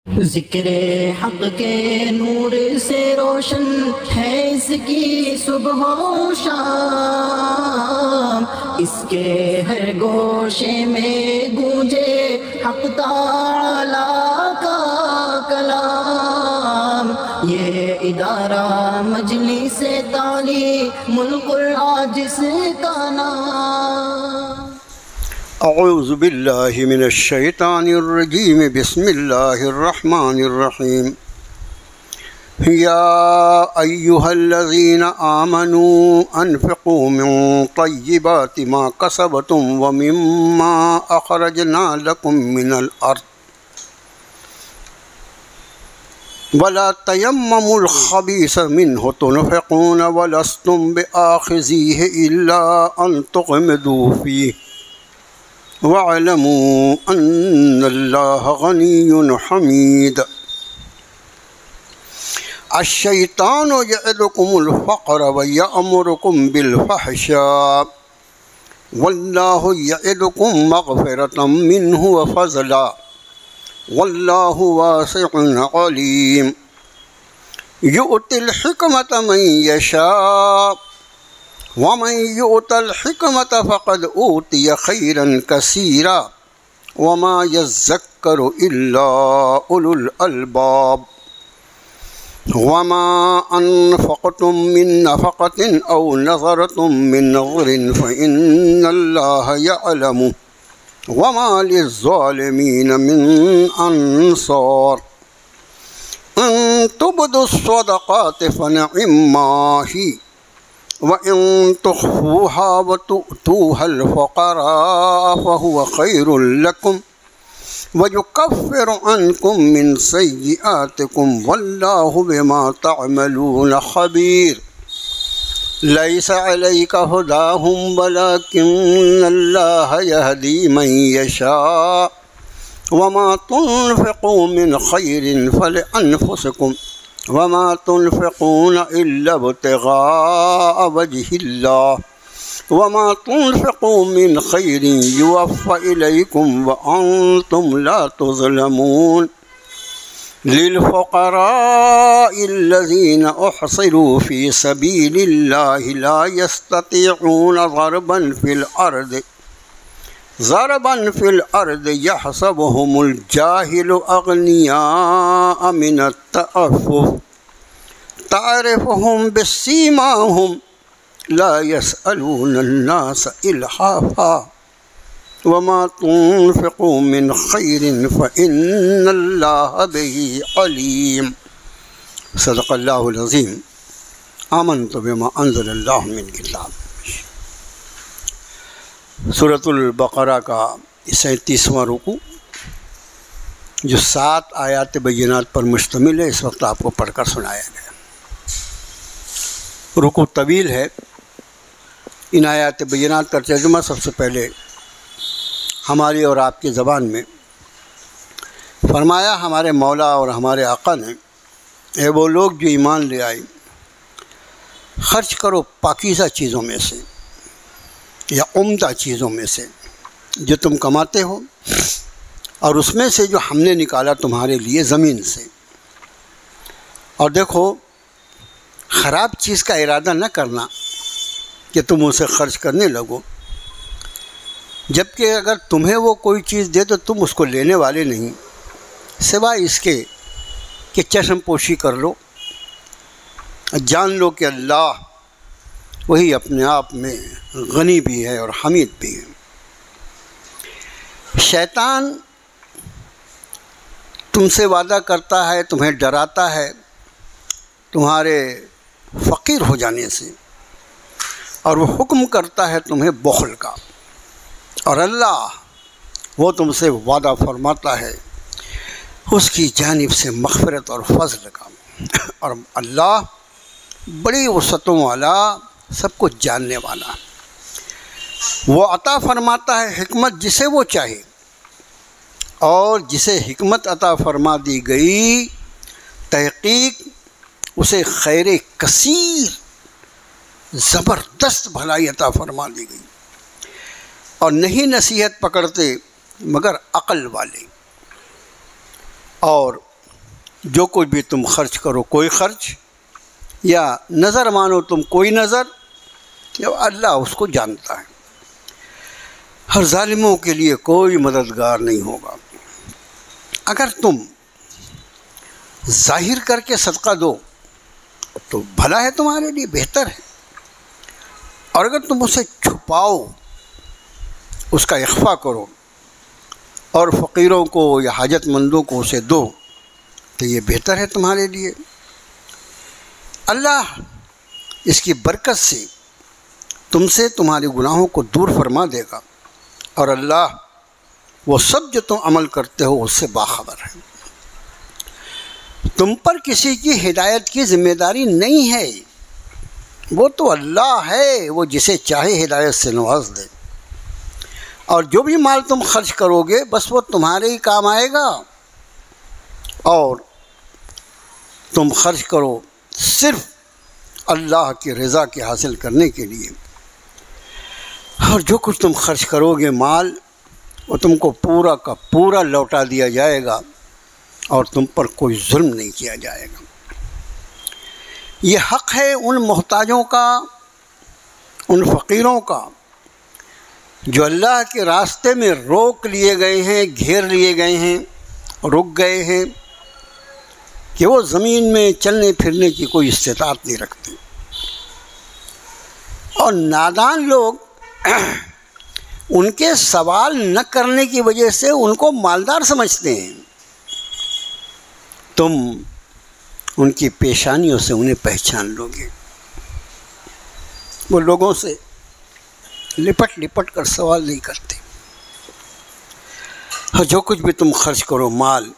ذکر حق کے نور سے روشن ہے اس کی صبح و شام، اس کے ہر گوشے میں گونجے حق تعالی کا کلام۔ یہ ادارہ مجلس تعلیم القرآن جس کا نام۔ اعوذ باللہ من الشیطان الرجیم، بسم اللہ الرحمن الرحیم۔ یا ایہا الذین آمنوا انفقوا من طیبات ما کسبتم ومما اخرجنا لکم من الارض ولا تیمموا الخبیث منہ تنفقون ولستم بآخذیہ الا ان تغمضوا فیہ وَاعْلَمُوا أَنَّ اللَّهَ غَنِيٌّ حَمِيدٌ۔ الشیطان یعدکم الفقر ویأمرکم بالفحشاء واللہ یعدکم مغفرۃ منہ وفضلا واللہ واسع علیم۔ یؤتی الحکمۃ من یشاء وَمَن يُؤْتَ الْحِكْمَةَ فَقَدْ أُوتِيَ خَيْرًا كَثِيرًا وَمَا يَذَّكَّرُ إِلَّا أُولُو الْأَلْبَابِ۔ وَمَا أَنفَقْتُم مِّن نَّفَقَةٍ أَوْ نَذَرْتُم مِّن نَّذْرٍ فَإِنَّ اللَّهَ يَعْلَمُهُ وَمَا لِلظَّالِمِينَ مِنْ أَنصَارٍ۔ إِن تُبْدُوا الصَّدَقَاتِ فَنِعِمَّا هِيَ وَإِن تُخْفُوهَا وَتُؤْتُوهَا الْفُقَرَاءَ فَهُوَ خَيْرٌ لَكُمْ وَيُكَفِّرُ عَنْكُم مِّن سَيِّئَاتِكُمْ وَاللَّهُ بِمَا تَعْمَلُونَ خَبِيرٌ۔ لَيْسَ عَلَيْكَ هُدَاهُمْ وَلَكِنَّ اللَّهَ يَهْدِي مَن يَشَاءُ وَمَا تُنفِقُوا مِنْ خَيْرٍ فَلِأَنفُسِكُمْ وَمَا تُنفِقُونَ إِلَّا ابْتِغَاءَ وَجْهِ اللَّهِ وَمَا تُنفِقُوا مِنْ خَيْرٍ يُوَفَّ إِلَيْكُمْ وَأَنْتُمْ لَا تُظْلَمُونَ۔ لِلْفُقَرَاءِ الَّذِينَ أُحْصِرُوا فِي سَبِيلِ اللَّهِ لَا يَسْتَطِيعُونَ ضَرْبًا فِي الْأَرْضِ يَحْسَبُهُمُ الْجَاهِلُ أَغْنِيَاءَ مِنَ التَّعَفُّفِ تَعْرِفُهُمْ بِسِيمَاهُمْ لَا يَسْأَلُونَ النَّاسَ إِلْحَافًا وَمَا تُنْفِقُوا مِنْ خَيْرٍ فَإِنَّ اللَّهَ بِهِ عَلِيمٌ۔ صدق اللہ العظیم۔ آمنت بما انزل اللہ من کتاب۔ سورۃ البقرہ کا 37واں رکوع جو 7 آیات بینات پر مشتمل ہے، اس وقت آپ کو پڑھ کر سنایا گیا۔ رکوع طویل ہے۔ ان آیات بینات کا ترجمہ سب سے پہلے ہماری اور آپ کی زبان میں فرمایا ہمارے مولا اور ہمارے آقا نے، اے وہ لوگ جو ایمان لے آئے، خرچ کرو پاکیزہ چیزوں میں سے یا عمدہ چیزوں میں سے جو تم کماتے ہو، اور اس میں سے جو ہم نے نکالا تمہارے لیے زمین سے۔ اور دیکھو، خراب چیز کا ارادہ نہ کرنا کہ تم اسے خرچ کرنے لگو، جبکہ اگر تمہیں وہ کوئی چیز دے تو تم اس کو لینے والے نہیں، سوائے اس کے کہ چشم پوشی کر لو، جان لو کہ اللہ وہی اپنے آپ میں غنی بھی ہے اور حمید بھی ہے۔ شیطان تم سے وعدہ کرتا ہے، تمہیں ڈراتا ہے تمہارے فقیر ہو جانے سے، اور وہ حکم کرتا ہے تمہیں بخل کا، اور اللہ وہ تم سے وعدہ فرماتا ہے اس کی جانب سے مغفرت اور فضل کا، اور اللہ بڑی وسعتوں والا، سب کچھ جاننے والا۔ وہ عطا فرماتا ہے حکمت جسے وہ چاہے، اور جسے حکمت عطا فرما دی گئی تحقیق اسے خیر کثیر زبردست بھلائی عطا فرما دی گئی، اور نہیں نصیحت پکڑتے مگر عقل والے۔ اور جو کچھ بھی تم خرچ کرو کوئی خرچ یا نظر مانو تم کوئی نظر، اللہ اس کو جانتا ہے۔ ہر ظالموں کے لیے کوئی مددگار نہیں ہوگا۔ اگر تم ظاہر کر کے صدقہ دو تو بھلا ہے، تمہارے لیے بہتر ہے، اور اگر تم اسے چھپاؤ، اس کا اخفا کرو اور فقیروں کو یا حاجت مندوں کو اسے دو تو یہ بہتر ہے تمہارے لیے۔ اللہ اس کی برکت سے تم سے تمہارے گناہوں کو دور فرما دے گا، اور اللہ وہ سب جو تم عمل کرتے ہو اس سے باخبر ہے۔ تم پر کسی کی ہدایت کی ذمہ داری نہیں ہے، وہ تو اللہ ہے، وہ جسے چاہے ہدایت سے نواز دے، اور جو بھی مال تم خرچ کرو گے بس وہ تمہارے ہی کام آئے گا، اور تم خرچ کرو صرف اللہ کی رضا کے حاصل کرنے کے لیے، اور جو کچھ تم خرچ کرو گے مال وہ تم کو پورا کا پورا لوٹا دیا جائے گا، اور تم پر کوئی ظلم نہیں کیا جائے گا۔ یہ حق ہے ان محتاجوں کا، ان فقیروں کا جو اللہ کے راستے میں روک لیے گئے ہیں، گھیر لیے گئے ہیں، رک گئے ہیں، کہ وہ زمین میں چلنے پھرنے کی کوئی استطاعت نہیں رکھتے، اور نادان لوگ ان کے سوال نہ کرنے کی وجہ سے ان کو مالدار سمجھتے ہیں۔ تم ان کی پیشانیوں سے انہیں پہچان لو گے۔ وہ لوگوں سے لپٹ لپٹ کر سوال نہیں کرتے، اور جو کچھ بھی تم خرچ کرو مال،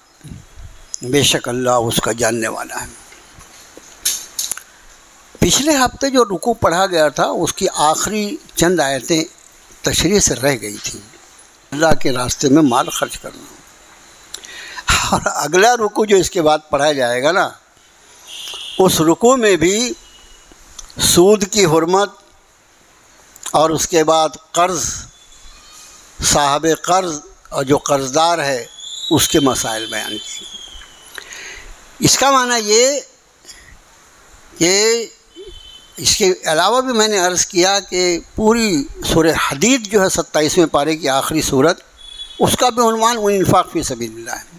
بے شک اللہ اس کا جاننے والا ہے۔ پچھلے ہفتے جو رکوع پڑھا گیا تھا اس کی آخری چند آیتیں تشریح سے رہ گئی تھیں، اللہ کے راستے میں مال خرچ کرنا، اور اگلا رکوع جو اس کے بعد پڑھا جائے گا نا، اس رکوع میں بھی سود کی حرمت اور اس کے بعد قرض، صاحب قرض اور جو قرضدار ہے اس کے مسائل بیان کیے۔ اس کا معنی یہ کہ اس کے علاوہ بھی میں نے عرض کیا کہ پوری سورہ حدید جو ہے 27ویں پارے کی آخری سورت، اس کا بھی عنوان انفاق فی سبیل اللہ ہے۔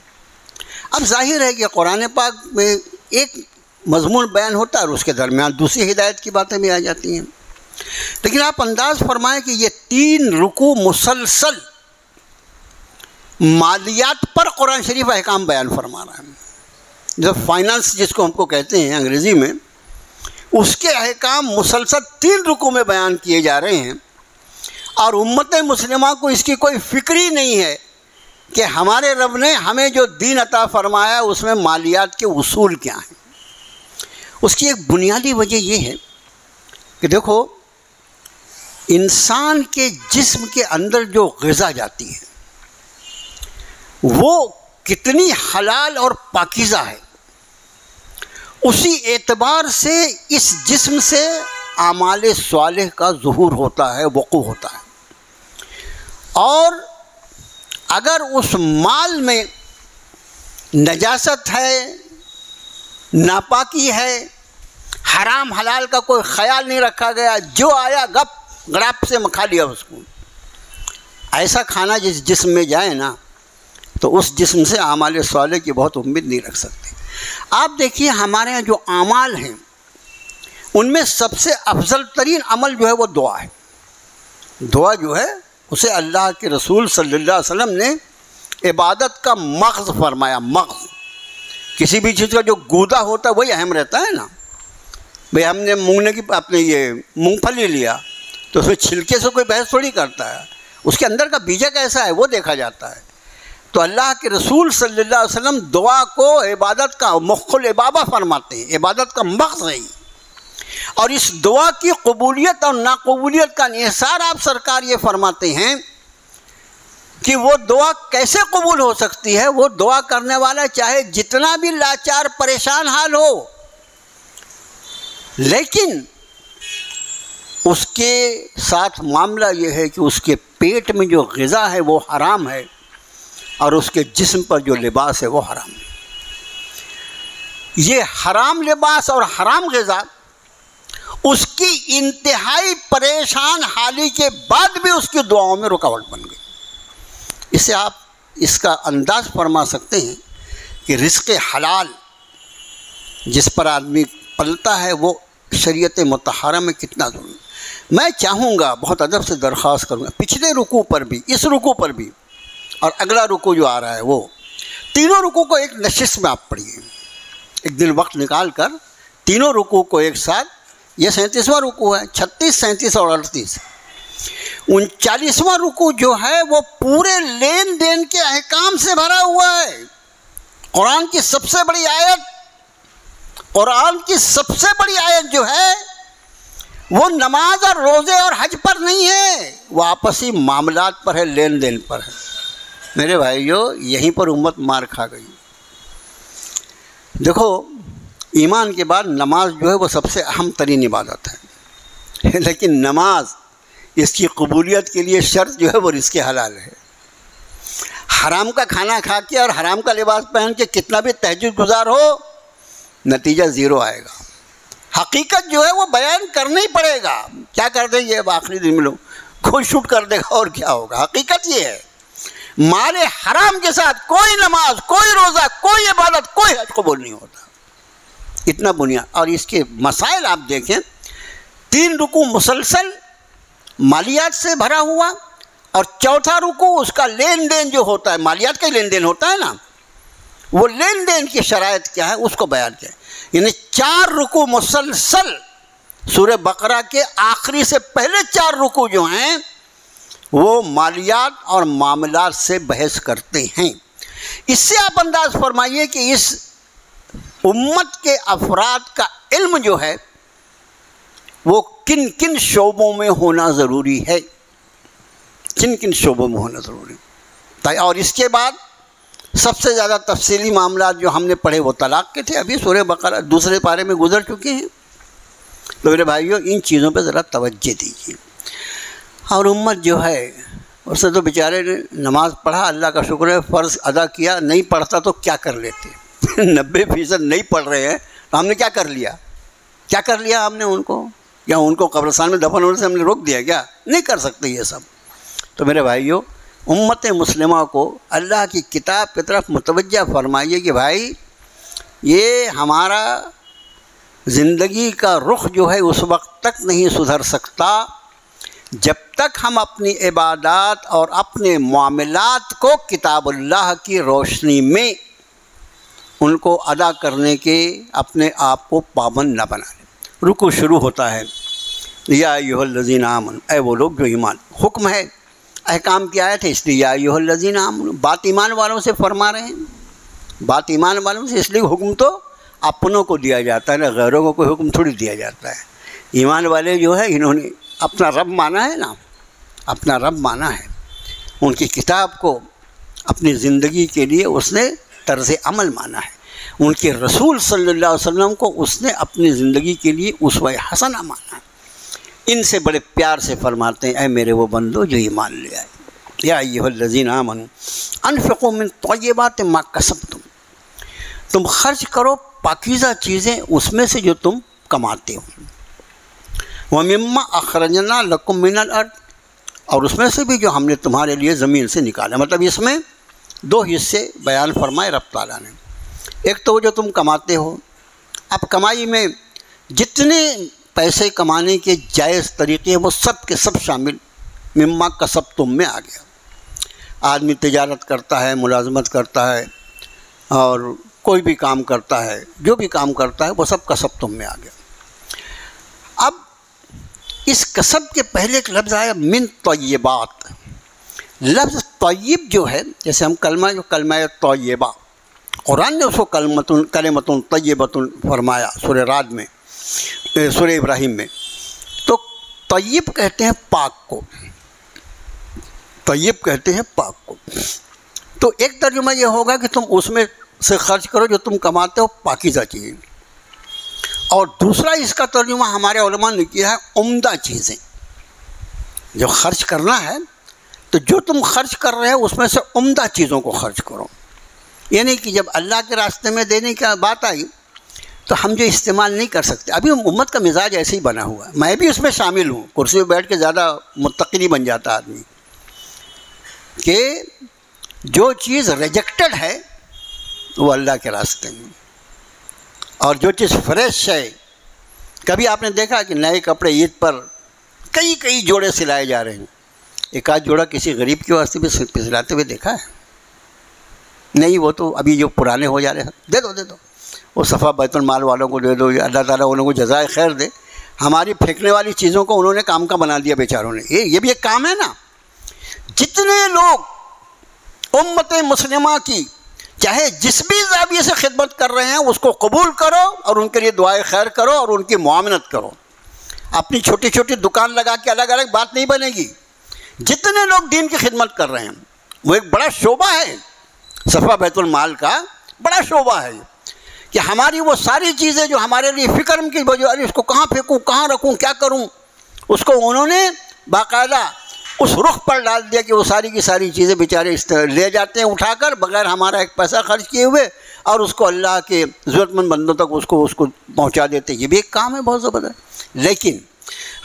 اب ظاہر ہے کہ قرآن پاک میں ایک مضمون بیان ہوتا ہے اور اس کے درمیان دوسری ہدایت کی باتیں بھی آ جاتی ہیں، لیکن آپ انداز فرمائیں کہ یہ 3 رکوع مسلسل مالیات پر قرآن شریف احکام بیان فرما رہا ہے، جو فائنانس جس کو ہم کو کہتے ہیں انگریزی میں، اس کے احکام مسلسل 3 رکوع میں بیان کیے جا رہے ہیں، اور امت مسلمہ کو اس کی کوئی فکر ہی نہیں ہے کہ ہمارے رب نے ہمیں جو دین عطا فرمایا اس میں مالیات کے اصول کیا ہیں۔ اس کی ایک بنیادی وجہ یہ ہے کہ دیکھو، انسان کے جسم کے اندر جو غذا جاتی ہے وہ کتنی حلال اور پاکیزہ ہے، اسی اعتبار سے اس جسم سے اعمال صالح کا ظہور ہوتا ہے، وقوع ہوتا ہے، اور اگر اس مال میں نجاست ہے، ناپاکی ہے، حرام حلال کا کوئی خیال نہیں رکھا گیا، جو آیا گپ گڑاپ سے کھا لیا اس کو، ایسا کھانا جس جسم میں جائے نا تو اس جسم سے اعمال صالح کی بہت امید نہیں رکھ سکتے۔ آپ دیکھیے ہمارے یہاں جو اعمال ہیں ان میں سب سے افضل ترین عمل جو ہے وہ دعا ہے۔ دعا جو ہے اسے اللہ کے رسول صلی اللہ علیہ وسلم نے عبادت کا مغز فرمایا۔ مغز کسی بھی چیز کا جو گودا ہوتا ہے وہی اہم رہتا ہے نا۔ بھئی ہم نے مونگ پھلی لیا تو اس میں چھلکے سے کوئی بحث تھوڑی کرتا ہے، اس کے اندر کا بیجا کیسا ہے وہ دیکھا جاتا ہے۔ تو اللہ کے رسول صلی اللہ علیہ وسلم دعا کو عبادت کا مخ العبادہ فرماتے ہیں، عبادت کا مغز ہے، اور اس دعا کی قبولیت اور ناقبولیت کا انحصار آپ سرکار یہ فرماتے ہیں کہ وہ دعا کیسے قبول ہو سکتی ہے؟ وہ دعا کرنے والا چاہے جتنا بھی لاچار پریشان حال ہو، لیکن اس کے ساتھ معاملہ یہ ہے کہ اس کے پیٹ میں جو غذا ہے وہ حرام ہے، اور اس کے جسم پر جو لباس ہے وہ حرام ہے۔ یہ حرام لباس اور حرام غذا اس کی انتہائی پریشان حالی کے بعد بھی اس کی دعاؤں میں رکاوٹ بن گئی۔ اسے آپ اس کا انداز فرما سکتے ہیں کہ رزق حلال جس پر آدمی پلتا ہے وہ شریعت مطہرہ میں کتنا ضروری۔ میں چاہوں گا، بہت ادب سے درخواست کروں گا، پچھلے رکوع پر بھی، اس رکوع پر بھی اور اگلا رکوع جو آ رہا ہے وہ تینوں رکوع کو ایک نشست میں آپ پڑھیے، ایک دن وقت نکال کر تینوں رکوع کو ایک ساتھ۔ یہ 37واں رکوع ہے، 36، 37 اور 38۔ 39واں رکوع جو ہے وہ پورے لین دین کے احکام سے بھرا ہوا ہے۔ قرآن کی سب سے بڑی آیت جو ہے وہ نماز اور روزے اور حج پر نہیں ہے، وہ آپسی معاملات پر ہے، لین دین پر ہے۔ میرے بھائیو، یہیں پر امت مار کھا گئی۔ دیکھو، ایمان کے بعد نماز جو ہے وہ سب سے اہم ترین عبادت ہے، لیکن نماز اس کی قبولیت کے لیے شرط جو ہے وہ رزق حلال ہے۔ حرام کا کھانا کھا کے اور حرام کا لباس پہن کے کتنا بھی تہجد گزار ہو، نتیجہ زیرو آئے گا۔ حقیقت جو ہے وہ بیان کرنا ہی پڑے گا۔ کیا کر دیں گے اب آخری دن میں لوگ، کوئی شوٹ کر دے گا اور کیا ہوگا۔ حقیقت یہ ہے، مال حرام کے ساتھ کوئی نماز، کوئی روزہ، کوئی عبادت، کوئی حج قبول نہیں ہوتا۔ اتنا بنیاد۔ اور اس کے مسائل آپ دیکھیں، 3 رکوع مسلسل مالیات سے بھرا ہوا، اور چوتھا رکوع اس کا لین دین جو ہوتا ہے، مالیات کا لین دین ہوتا ہے نا، وہ لین دین کی شرائط کیا ہے اس کو بیان کیا ہے۔ یعنی 4 رکوع مسلسل سورہ بقرہ کے آخری سے پہلے 4 رکوع جو ہیں وہ مالیات اور معاملات سے بحث کرتے ہیں۔ اس سے آپ انداز فرمائیے کہ اس امت کے افراد کا علم جو ہے وہ کن کن شعبوں میں ہونا ضروری ہے، کن کن شعبوں میں ہونا ضروری ہے۔ اور اس کے بعد سب سے زیادہ تفصیلی معاملات جو ہم نے پڑھے وہ طلاق کے تھے، ابھی سورہ بقرہ دوسرے پارے میں گزر چکے ہیں۔ تو میرے بھائیوں، ان چیزوں پہ ذرا توجہ دیجیے۔ اور امت جو ہے اس نے تو بیچارے نے نماز پڑھا، اللہ کا شکر ہے، فرض ادا کیا، نہیں پڑھتا تو کیا کر لیتے 90% نہیں پڑھ رہے ہیں تو ہم نے کیا کر لیا؟ کیا کر لیا ہم نے ان کو؟ یا ان کو قبرستان میں دفن ہونے سے ہم نے روک دیا کیا؟ نہیں کر سکتے یہ سب۔ تو میرے بھائیوں، امت مسلمہ کو اللہ کی کتاب کی طرف متوجہ فرمائیے کہ بھائی یہ ہمارا زندگی کا رخ جو ہے اس وقت تک نہیں سدھر سکتا جب تک ہم اپنی عبادات اور اپنے معاملات کو کتاب اللہ کی روشنی میں ان کو ادا کرنے کے اپنے آپ کو پابند نہ بنا لیں۔ رکوع شروع ہوتا ہے، یا ایھا الذین آمنوا، اے وہ لوگ جو ایمان، حکم ہے، احکام کی آیت ہے، اس لیے یا ایھا الذین آمنوا، بات ایمان والوں سے فرما رہے ہیں، بات ایمان والوں سے، اس لیے حکم تو اپنوں کو دیا جاتا ہے نا، غیروں کو کوئی حکم تھوڑی دیا جاتا ہے۔ ایمان والے جو ہے انہوں نے اپنا رب مانا ہے نا، اپنا رب مانا ہے، ان کی کتاب کو اپنی زندگی کے لیے اس نے طرز عمل مانا ہے، ان کے رسول صلی اللہ علیہ وسلم کو اس نے اپنی زندگی کے لیے اسوہ حسنہ مانا ہے۔ ان سے بڑے پیار سے فرماتے ہیں، اے میرے وہ بندو جو ایمان لے آئے، یا ایھا الذین آمنوا انفقوا من طیبات ما کسبتم، تم خرچ کرو پاکیزہ چیزیں اس میں سے جو تم کماتے ہو، وَمِمَّا أَخْرَجْنَا لَكُم مِّنَ الْأَرْضِ، اور اس میں سے بھی جو ہم نے تمہارے لیے زمین سے نکالا۔ مطلب اس میں 2 حصے بیان فرمائے رب تعالیٰ نے، ایک تو وہ جو تم کماتے ہو، اب کمائی میں جتنے پیسے کمانے کے جائز طریقے ہیں وہ سب کے سب شامل مما کسبتم میں آ گیا۔ آدمی تجارت کرتا ہے، ملازمت کرتا ہے، اور کوئی بھی کام کرتا ہے، جو بھی کام کرتا ہے وہ سب کسبتم میں آ گیا۔ اب اس کسب کے پہلے ایک لفظ آیا من طیبات۔ لفظ طیب جو ہے، جیسے ہم کلمہ طیبہ، قرآن نے اس کو کلمۃ طیبۃ فرمایا سورہ رعد میں، سورہ ابراہیم میں، تو طیب کہتے ہیں پاک کو، طیب کہتے ہیں پاک کو۔ تو ایک ترجمہ یہ ہوگا کہ تم اس میں سے خرچ کرو جو تم کماتے ہو پاکیزہ چیزیں، اور دوسرا اس کا ترجمہ ہمارے علماء نے کیا ہے عمدہ چیزیں۔ جو خرچ کرنا ہے تو جو تم خرچ کر رہے ہو اس میں سے عمدہ چیزوں کو خرچ کرو، یعنی کہ جب اللہ کے راستے میں دینے کی بات آئی تو ہم جو استعمال نہیں کر سکتے. ابھی امت کا مزاج ایسے ہی بنا ہوا ہے. میں بھی اس میں شامل ہوں. کرسی پہ بیٹھ کے زیادہ متقی نہیں بن جاتا آدمی کہ جو چیز ریجیکٹڈ ہے وہ اللہ کے راستے میں، اور جو چیز فریش ہے. کبھی آپ نے دیکھا کہ نئے کپڑے عید پر کئی جوڑے سلائے جا رہے ہیں؟ ایک آدھ جوڑا کسی غریب کے واسطے بھی سلاتے ہوئے دیکھا ہے؟ نہیں. وہ تو ابھی جو پرانے ہو جا رہے ہیں دے دو وہ صفا بیت المال والوں کو دے دو. اللہ تعالیٰ انہوں کو جزائے خیر دے. ہماری پھینکنے والی چیزوں کو انہوں نے کام کا بنا دیا بیچاروں نے. یہ بھی ایک کام ہے نا. جتنے لوگ امت مسلمہ کی چاہے جس بھی زاویے سے خدمت کر رہے ہیں اس کو قبول کرو اور ان کے لیے دعائے خیر کرو اور ان کی معاونت کرو. اپنی چھوٹی چھوٹی دکان لگا کے الگ الگ بات نہیں بنے گی. جتنے لوگ دین کی خدمت کر رہے ہیں وہ ایک بڑا شعبہ ہے. صفا بیت المال کا بڑا شعبہ ہے کہ ہماری وہ ساری چیزیں جو ہمارے لیے فکر کی وجہ اس کو کہاں پھینکوں، کہاں رکھوں، کیا کروں، اس کو انہوں نے باقاعدہ اس رخ پر ڈال دیا کہ وہ ساری کی ساری چیزیں بیچارے لے جاتے ہیں اٹھا کر بغیر ہمارا ایک پیسہ خرچ کیے ہوئے، اور اس کو اللہ کے ضرورت مند بندوں تک اس کو پہنچا دیتے. یہ بھی ایک کام ہے بہت زبردست. لیکن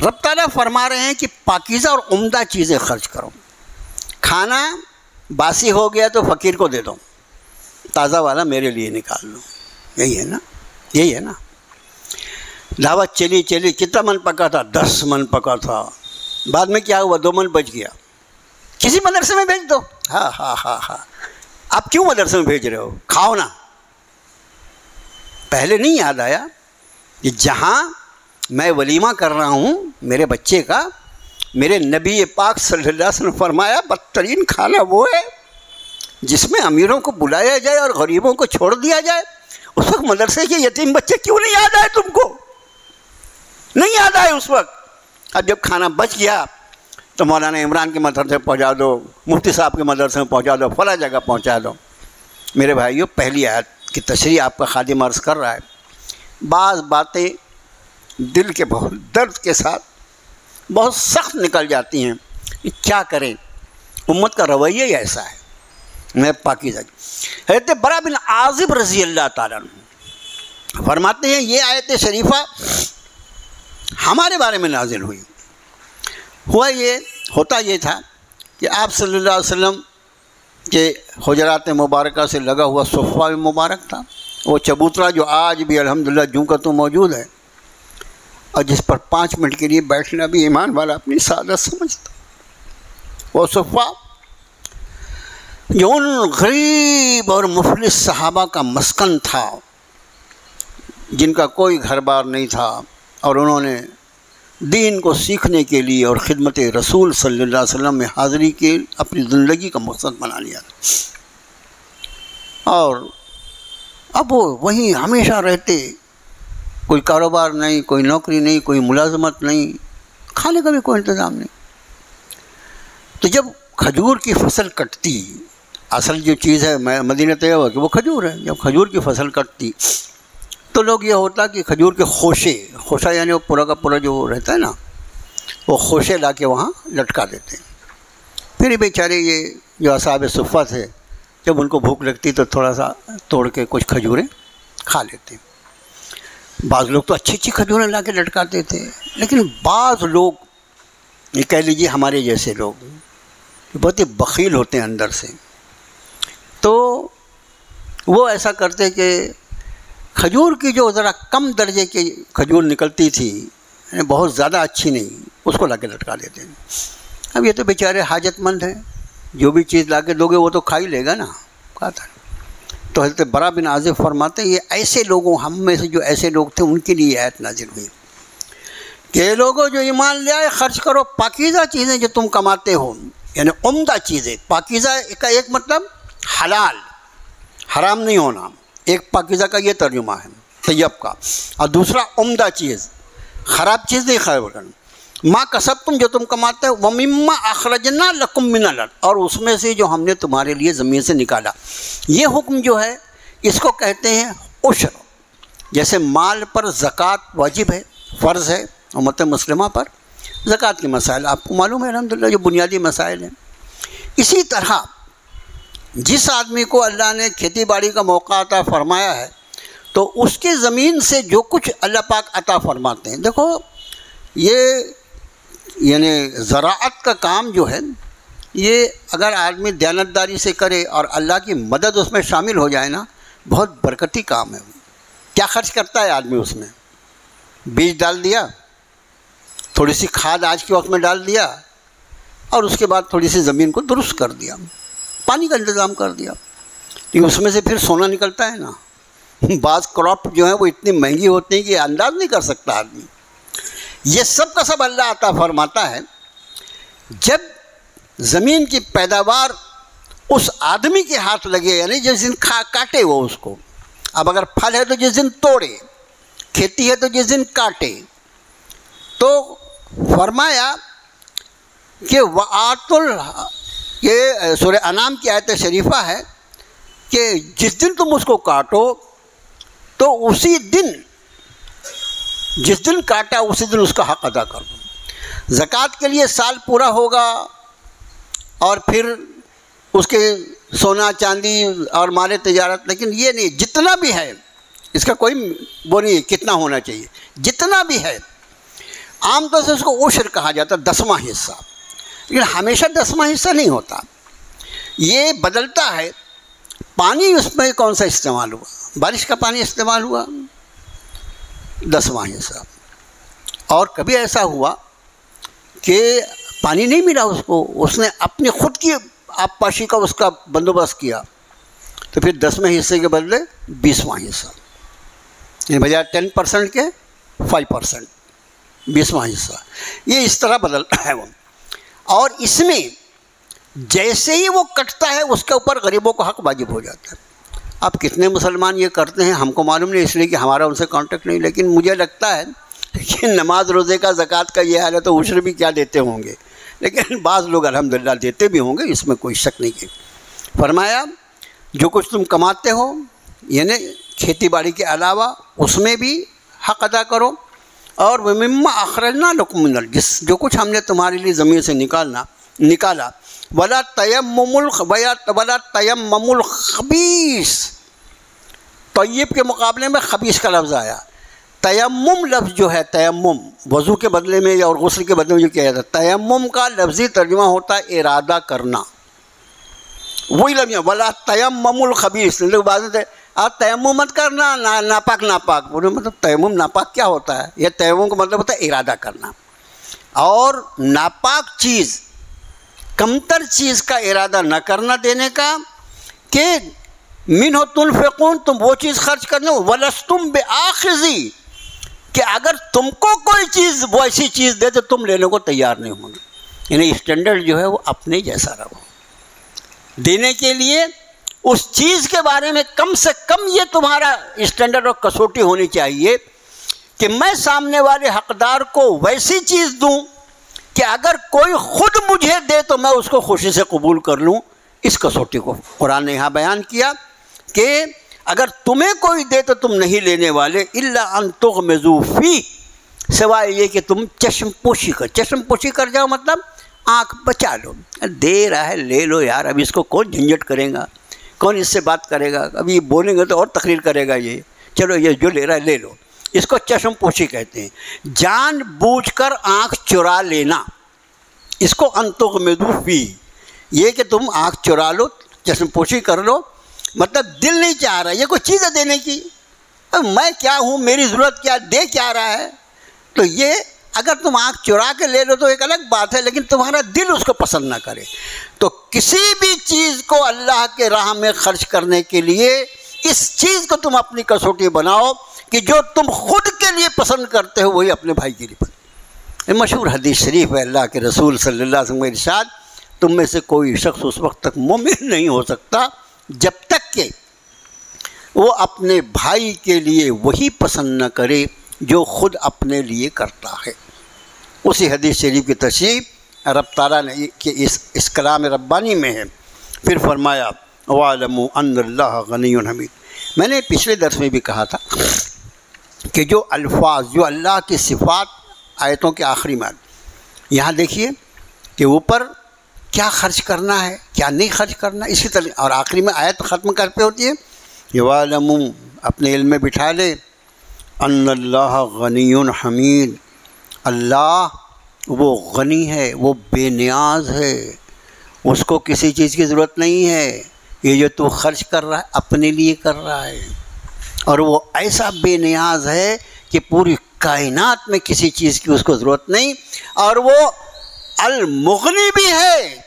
رب تعالیٰ فرما رہے ہیں کہ پاکیزہ اور عمدہ چیزیں خرچ کرو. کھانا باسی ہو گیا تو فقیر کو دے دو، تازہ والا میرے لیے نکال لو. یہی ہے نا. دعوت چلی کتنا من پکا تھا؟ 10 من پکا تھا. بعد میں کیا ہوا؟ 2 من بچ گیا. کسی مدرسے میں بھیج دو. ہاں آپ کیوں مدرسے میں بھیج رہے ہو؟ کھاؤ نا. پہلے نہیں یاد آیا کہ جہاں میں ولیمہ کر رہا ہوں میرے بچے کا، میرے نبی پاک صلی اللہ علیہ وسلم فرمایا بدترین کھانا وہ ہے جس میں امیروں کو بلایا جائے اور غریبوں کو چھوڑ دیا جائے. اس وقت مدرسے کے یتیم بچے کیوں نہیں یاد آئے تم کو؟ نہیں یاد آئے اس وقت. اب جب کھانا بچ گیا تو مولانا عمران کے مدرسے پہنچا دو، مفتی صاحب کے مدرسے میں پہنچا دو، فلاں جگہ پہنچا دو. میرے بھائیوں، پہلی آیت کی تشریح آپ کا خادم عرض کر رہا ہے. بعض باتیں دل کے بہت درد کے ساتھ بہت سخت نکل جاتی ہیں. کیا کریں؟ امت کا رویہ ہی ایسا ہے. میں پاکیزہ حضرت برا بن عازب رضی اللہ تعالیٰ عنہ فرماتے ہیں یہ آیت شریفہ ہمارے بارے میں نازل ہوئی. ہوتا یہ تھا کہ آپ صلی اللہ علیہ وسلم کے حجرات مبارکہ سے لگا ہوا صفہ مبارک تھا. وہ چبوترا جو آج بھی الحمدللہ جوں کا تو موجود ہے، اور جس پر 5 منٹ کے لیے بیٹھنا بھی ایمان والا اپنی سعادت سمجھتا. وہ صفہ جو ان غریب اور مفلس صحابہ کا مسکن تھا جن کا کوئی گھر بار نہیں تھا، اور انہوں نے دین کو سیکھنے کے لیے اور خدمت رسول صلی اللہ علیہ وسلم میں حاضری کے اپنی زندگی کا مقصد بنا لیا تھا. اور اب وہ وہیں ہمیشہ رہتے. کوئی کاروبار نہیں، کوئی نوکری نہیں، کوئی ملازمت نہیں، کھانے کا بھی کوئی انتظام نہیں. تو جب کھجور کی فصل کٹتی، اصل جو چیز ہے مدینہ طیبہ کی وہ کھجور ہے. جب کھجور کی فصل کٹتی تو لوگ یہ ہوتا کہ کھجور کے خوشہ یعنی وہ پورا کا پورا جو رہتا ہے نا، وہ خوشے لا کے وہاں لٹکا دیتے. پھر بیچارے یہ جو اصحاب صفہ تھے جب ان کو بھوک لگتی تو تھوڑا سا توڑ کے کچھ کھجوریں کھا لیتے. بعض لوگ تو اچھی کھجوریں لا کے لٹکاتے تھے، لیکن بعض لوگ یہ کہہ لیجیے ہمارے جیسے لوگ بہت ہی بخیل ہوتے ہیں اندر سے، تو وہ ایسا کرتے کہ کھجور کی جو ذرا کم درجے کی کھجور نکلتی تھی، یعنی بہت زیادہ اچھی نہیں، اس کو لا کے لٹکا دیتے ہیں. اب یہ تو بیچارے حاجت مند ہیں، جو بھی چیز لا کے دو گے وہ تو کھا ہی لے گا نا. کہا تو حضرت برا بن عازب فرماتے ہیں یہ ایسے لوگوں، ہم میں سے جو ایسے لوگ تھے ان کے لیے آیت نازل ہوئی کہ لوگوں جو ایمان لے آئے خرچ کرو پاکیزہ چیزیں جو تم کماتے ہو، یعنی عمدہ چیزیں. پاکیزہ کا ایک مطلب حلال، حرام نہیں ہونا، ایک پاکیزہ کا یہ ترجمہ ہے طیب کا، اور دوسرا عمدہ چیز، خراب چیز نہیں خیر کرنا. ما کسبتم جو تم کماتے ہو، وَمِمَّا أَخْرَجْنَا لَكُم مِّنَ الْأَرْضِ اور اس میں سے جو ہم نے تمہارے لیے زمین سے نکالا. یہ حکم جو ہے اس کو کہتے ہیں عشر. جیسے مال پر زکوٰۃ واجب ہے، فرض ہے امت مسلمہ پر، زکوٰۃ کے مسائل آپ کو معلوم ہے الحمدللہ جو بنیادی مسائل ہیں. اسی طرح جس آدمی کو اللہ نے کھیتی باڑی کا موقع عطا فرمایا ہے تو اس کی زمین سے جو کچھ اللہ پاک عطا فرماتے ہیں. دیکھو یہ یعنی زراعت کا کام جو ہے یہ اگر آدمی دیانتداری سے کرے اور اللہ کی مدد اس میں شامل ہو جائے نا، بہت برکتی کام ہے. کیا خرچ کرتا ہے آدمی؟ اس میں بیج ڈال دیا، تھوڑی سی کھاد آج کے وقت میں ڈال دیا، اور اس کے بعد تھوڑی سی زمین کو درست کر دیا، پانی کا انتظام کر دیا. کیونکہ اس میں سے پھر سونا نکلتا ہے نا. بعض کراپ جو ہیں وہ اتنی مہنگی ہوتی ہیں کہ انداز نہیں کر سکتا آدمی. یہ سب کا سب اللہ عطا فرماتا ہے. جب زمین کی پیداوار اس آدمی کے ہاتھ لگے، یعنی جس دن کاٹے وہ اس کو، اب اگر پھل ہے تو جس دن توڑے، کھیتی ہے تو جس دن کاٹے، تو فرمایا کہ یہ سورہ انعام کی آیت شریفہ ہے کہ جس دن تم اس کو کاٹو تو اسی دن، جس دن کاٹا اسی دن اس کا حق ادا کر دو. زکوٰۃ کے لیے سال پورا ہوگا اور پھر اس کے سونا چاندی اور مال تجارت، لیکن یہ نہیں، جتنا بھی ہے اس کا کوئی وہ نہیں کتنا ہونا چاہیے، جتنا بھی ہے. عام طور سے اس کو عشر کہا جاتا ہے، 10واں حصہ، لیکن ہمیشہ 10واں حصہ نہیں ہوتا، یہ بدلتا ہے. پانی اس میں کون سا استعمال ہوا؟ بارش کا پانی استعمال ہوا، 10واں حصہ. اور کبھی ایسا ہوا کہ پانی نہیں ملا اس کو، اس نے اپنی خود کی آبپاشی کا اس کا بندوبست کیا، تو پھر 10ویں حصے کے بدلے 20واں حصہ، یعنی بجائے 10% کے 5%، 20واں حصہ. یہ اس طرح بدلتا ہے وہ. اور اس میں جیسے ہی وہ کٹتا ہے اس کے اوپر غریبوں کو حق واجب ہو جاتا ہے. اب کتنے مسلمان یہ کرتے ہیں ہم کو معلوم نہیں، اس لیے کہ ہمارا ان سے کانٹیکٹ نہیں، لیکن مجھے لگتا ہے کہ نماز روزے کا زکوٰۃ کا یہ حال ہے تو عشر بھی کیا دیتے ہوں گے، لیکن بعض لوگ الحمدللہ دیتے بھی ہوں گے، اس میں کوئی شک نہیں ہے. فرمایا جو کچھ تم کماتے ہو یعنی کھیتی باڑی کے علاوہ اس میں بھی حق ادا کرو. اور وَمِمَّا أَخْرَجْنَا لَكُم مِّنَ الْأَرْضِ، جو کچھ ہم نے تمہارے لیے زمین سے نکالا. وَلَا تَيَمَّمُوا الْخَبِيثَ، طیب کے مقابلے میں خبیث کا لفظ آیا. تیمم لفظ جو ہے، تیمم وضو کے بدلے میں اور غسل کے بدلے میں جو کیا جاتا ہے، تیمم کا لفظی ترجمہ ہوتا ہے ارادہ کرنا. وہی لفظ وَلَا تَيَمَّمُوا الْخَبِيثَ. لوگ بعض تیمم مت کرنا، ناپاک ناپاک بولے، مطلب تیمم ناپاک کیا ہوتا ہے؟ یہ تیمم کا مطلب ہوتا ہے ارادہ کرنا. اور ناپاک چیز، کمتر چیز کا ارادہ نہ کرنا دینے کا، کہ منہ تنفقون، تم وہ چیز خرچ کرنا، وَلَسْتُمْ بِآخِذِي، کہ اگر تم کو کوئی چیز وہ ایسی چیز دے تو تم لینے کو تیار نہیں ہوں گے. یعنی اسٹینڈرڈ جو ہے وہ اپنے جیسا رہو دینے کے لیے. اس چیز کے بارے میں کم سے کم یہ تمہارا اسٹینڈرڈ اور کسوٹی ہونی چاہیے کہ میں سامنے والے حقدار کو ویسی چیز دوں کہ اگر کوئی خود مجھے دے تو میں اس کو خوشی سے قبول کر لوں. اس کسوٹی کو قرآن نے یہاں بیان کیا کہ اگر تمہیں کوئی دے تو تم نہیں لینے والے، الا ان تغمضوا فیہ، سوائے یہ کہ تم چشم پوشی کر جاؤ. مطلب آنکھ بچا لو، دے رہا ہے لے لو یار، اب اس کو کون جھنجھٹ کرے گا، کون اس سے بات کرے گا، ابھی بولیں گے تو اور تقریر کرے گا، یہ چلو یہ جو لے رہا ہے لے لو. اس کو چشم پوشی کہتے ہیں، جان بوجھ کر آنکھ چرا لینا. اس کو ان تغمضوا فیہ، یہ کہ تم آنکھ چرا لو، چشم پوشی کر لو. مطلب دل نہیں چاہ رہا یہ کوئی چیز ہے دینے کی، اب میں کیا ہوں، میری ضرورت کیا، دے کیا رہا ہے. تو یہ اگر تم آنکھ چرا کے لے لو تو ایک الگ بات ہے، لیکن تمہارا دل اس کو پسند نہ کرے. تو کسی بھی چیز کو اللہ کے راہ میں خرچ کرنے کے لیے اس چیز کو تم اپنی کسوٹی بناؤ کہ جو تم خود کے لیے پسند کرتے ہو وہی اپنے بھائی کے لیے پسند. یہ مشہور حدیث شریف ہے، اللہ کے رسول صلی اللہ علیہ وسلم کا ارشاد، تم میں سے کوئی شخص اس وقت تک مومن نہیں ہو سکتا جب تک کہ وہ اپنے بھائی کے لیے وہی پسند نہ کرے جو خود اپنے لیے کرتا ہے. اسی حدیث شریف کی تشریح رب تعالیٰ نے کہ اس کلام ربانی میں ہے. پھر فرمایا وَاعْلَمُوا أَنَّ اللَّهَ غَنِيٌّ حَمِيدٌ. میں نے پچھلے درس میں بھی کہا تھا کہ جو الفاظ، جو اللہ کی صفات آیتوں کے آخری میں، یہاں دیکھیے کہ اوپر کیا خرچ کرنا ہے، کیا نہیں خرچ کرنا، اسی طرح، اور آخری میں آیت ختم کر پہ ہوتی ہے وَاعْلَمُوا اپنے علم میں بٹھا لے ان اللہ غنی حمید، اللہ وہ غنی ہے، وہ بے نیاز ہے، اس کو کسی چیز کی ضرورت نہیں ہے۔ یہ جو تو خرچ کر رہا ہے اپنے لیے کر رہا ہے، اور وہ ایسا بے نیاز ہے کہ پوری کائنات میں کسی چیز کی اس کو ضرورت نہیں، اور وہ المغنی بھی ہے،